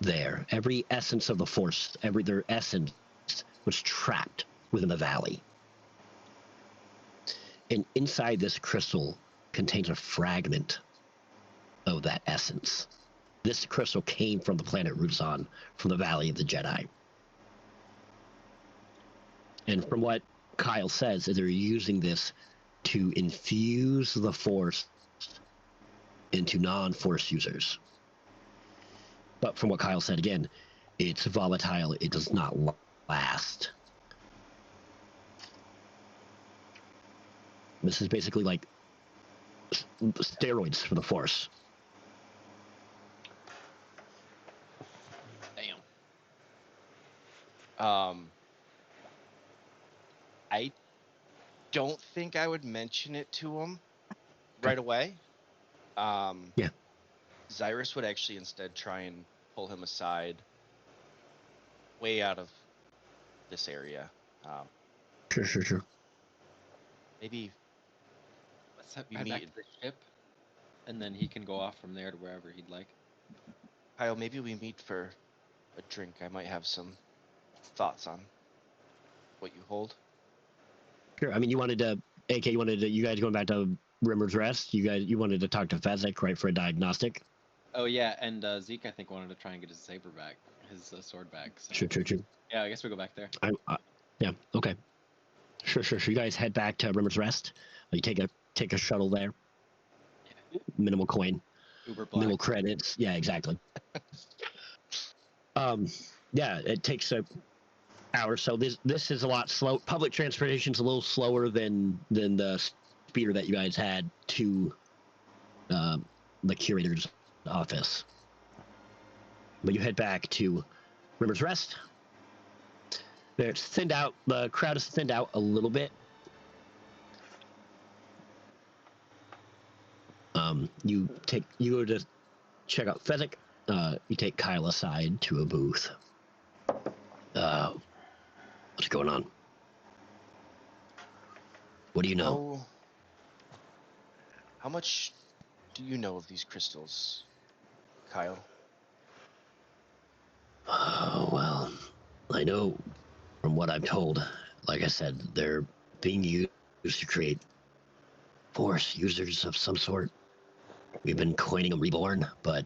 there, every essence of the Force, their essence was trapped within the valley. And inside this crystal contains a fragment of that essence. This crystal came from the planet Rusan, from the Valley of the Jedi. And from what Kyle says, is they're using this to infuse the Force into non-Force users. But from what Kyle said again, it's volatile. It does not last. This is basically like steroids for the Force. Damn. I don't think I would mention it to him right away. Yeah. Zyrus would actually instead try and pull him aside, way out of this area. Sure. Maybe Let's head back to the ship, and then he can go off from there to wherever he'd like. Kyle, maybe we meet for a drink. I might have some thoughts on what you hold. Sure. I mean, you guys going back to Rimmer's Rest? You wanted to talk to Fezzik, right, for a diagnostic? Oh yeah, and Zeke I think wanted to try and get his saber back, his sword back. So. Sure. Yeah, I guess we go back there. Yeah. Okay. Sure. You guys head back to Rimmer's Rest. You take a shuttle there. Yeah. Minimal coin. Uber Black. Minimal credits. Yeah, exactly. Yeah, it takes a hour. So this is a lot slow. Public transportation's a little slower than the speeder that you guys had to the curator's office. But you head back to Rimmer's Rest. It's thinned out. The crowd is thinned out a little bit. You go to check out Fezzik. You take Kyle aside to a booth. What's going on? What do you know? How much do you know of these crystals, Kyle? Well, I know from what I'm told. Like I said, they're being used to create Force users of some sort. We've been coining them Reborn, but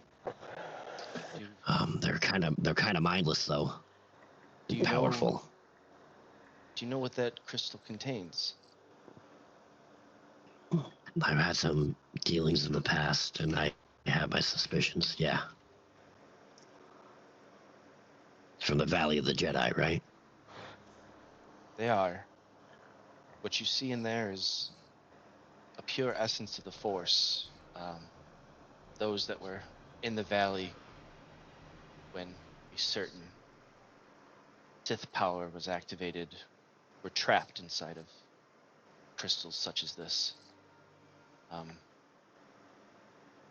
they're kind of mindless though. Powerful. Do you know what that crystal contains? I've had some dealings in the past, and I have my suspicions. Yeah. It's from the Valley of the Jedi, right? They are. What you see in there is a pure essence of the Force. Those that were in the valley when a certain Sith power was activated were trapped inside of crystals such as this.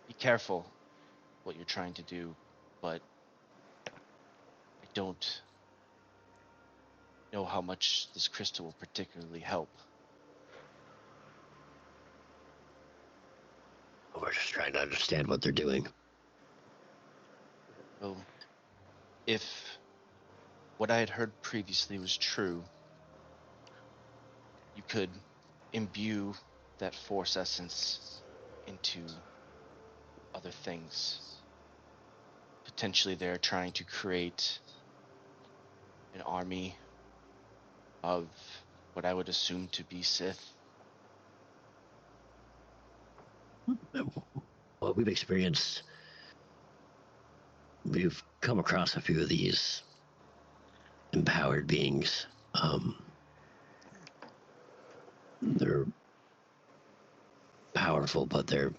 Be careful what you're trying to do, but I don't know how much this crystal will particularly help. We're just trying to understand what they're doing. Well, if what I had heard previously was true, you could imbue that Force essence into other things. Potentially they're trying to create an army of what I would assume to be Sith. Well, we've come across a few of these empowered beings. They're powerful, but they're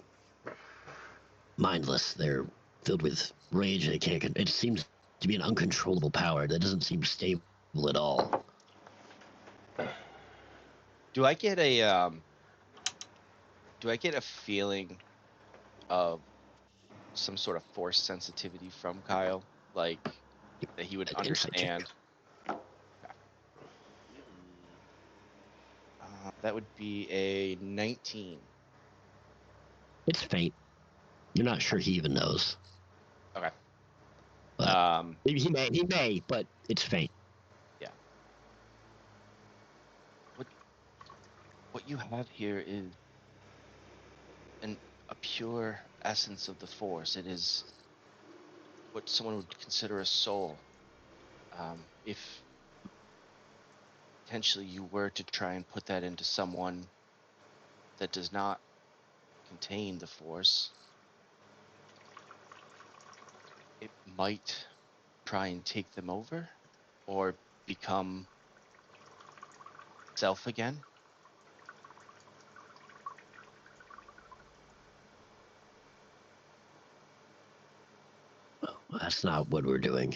mindless. They're filled with rage. It seems to be an uncontrollable power that doesn't seem stable at all. Do I get a feeling of some sort of Force sensitivity from Kyle, like that he would understand? That would be a 19. It's faint. You're not sure he even knows. Okay. Maybe he may, but it's faint. Yeah. What you have here is a pure essence of the Force. It is what someone would consider a soul. If potentially you were to try and put that into someone that does not contain the Force, it might try and take them over or become self again. Well, that's not what we're doing.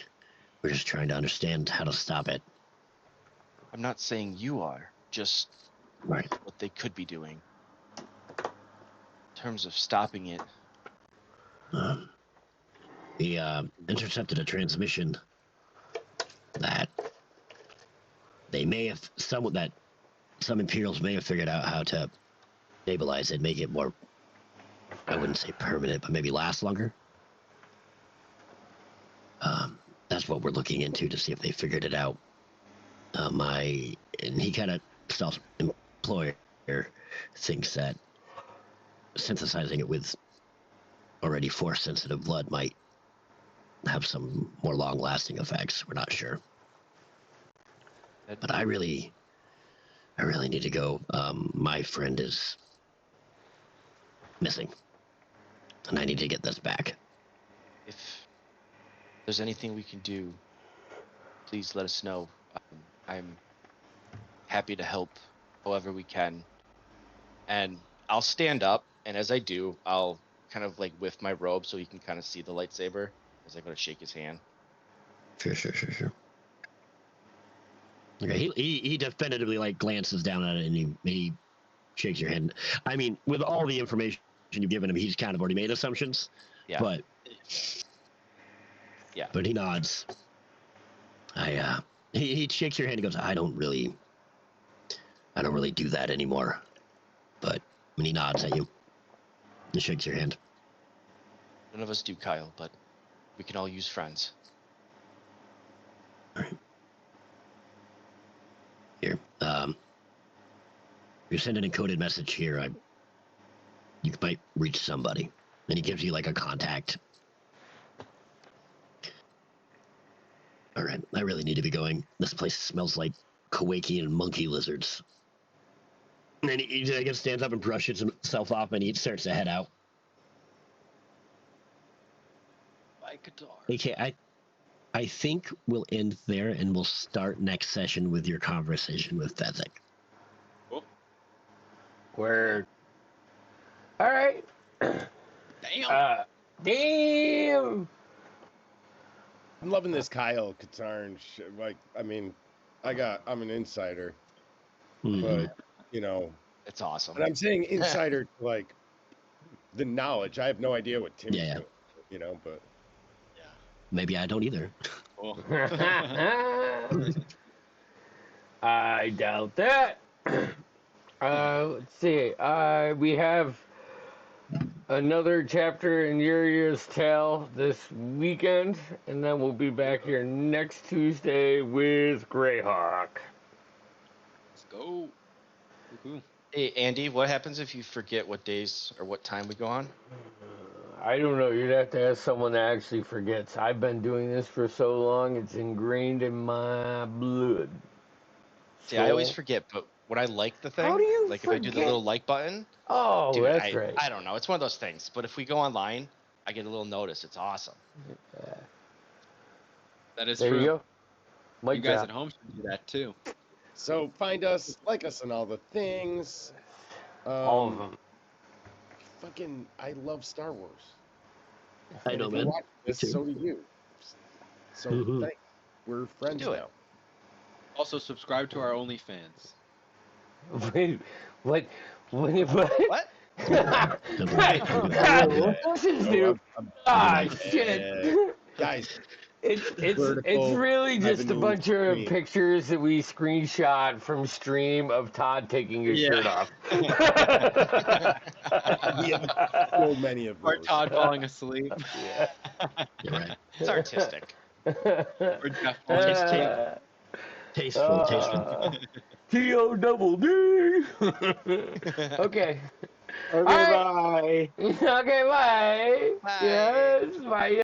We're just trying to understand how to stop it. I'm not saying you are, just Right. what they could be doing. In terms of stopping it, We intercepted a transmission that they may have some Imperials may have figured out how to stabilize it, make it more, I wouldn't say permanent, but maybe last longer. That's what we're looking into to see if they figured it out. And he kind of self-employer thinks that synthesizing it with already force-sensitive blood might have some more long-lasting effects. We're not sure. But I really need to go. My friend is missing, and I need to get this back. if there's anything we can do, please let us know. I'm happy to help however we can. And I'll stand up, and as I do, I'll kind of like with my robe so he can kind of see the lightsaber as I go to shake his hand. Sure. Okay, he definitively like glances down at it and he shakes your hand. I mean, with all the information you've given him, he's kind of already made assumptions. Yeah. But yeah. But he nods. He shakes your hand and goes, I don't really do that anymore. But when he nods at you, he shakes your hand. None of us do, Kyle, but we can all use friends. All right. Here, you send an encoded message here. You might reach somebody. And he gives you like a contact. All right, I really need to be going. This place smells like Kowakian monkey lizards. And then he I guess stands up and brushes himself off, and he starts to head out. My guitar. Okay, I think we'll end there, and we'll start next session with your conversation with Fezzik. Cool. Word. All right. Damn. Damn. I'm loving this Kyle Katarn shit. Like, I mean, I'm an insider, but you know, It's awesome. and I'm saying insider like the knowledge. I have no idea what Timmy's doing, you know, but Maybe I don't either. Cool. I doubt that. Let's see. We have another chapter in Yuria's Tale this weekend, and then we'll be back here next Tuesday with Greyhawk. Let's go. Woo-hoo. Hey, Andy, what happens if you forget what days or what time we go on? I don't know. You'd have to ask someone that actually forgets. I've been doing this for so long, it's ingrained in my blood. See, I always forget, but when I like the thing, How do you like forget? if I do the little like button, Oh, dude, that's right. I don't know. It's one of those things. But if we go online, I get a little notice. It's awesome. That is There true. you go. Mic You guys drop. at home should do that too. so find us, like us on all the things. All of them. Fucking, I love Star Wars. I know, If you man. watch this, too. so do you. So thanks. We're friends Do it. now. Also, subscribe to our OnlyFans. Wait, what? What? What? Listen, dude. Ah, shit. Guys, It's Vertical really just a revenue bunch of stream. pictures that we screenshot from stream of Todd taking his shirt off. we have so many of Or those. Todd falling asleep. Yeah. You're right. It's artistic. Or Jeff falling asleep. Tasteful. T-O-double-D. Okay. Okay, bye. Okay, bye. Bye. Yes, bye.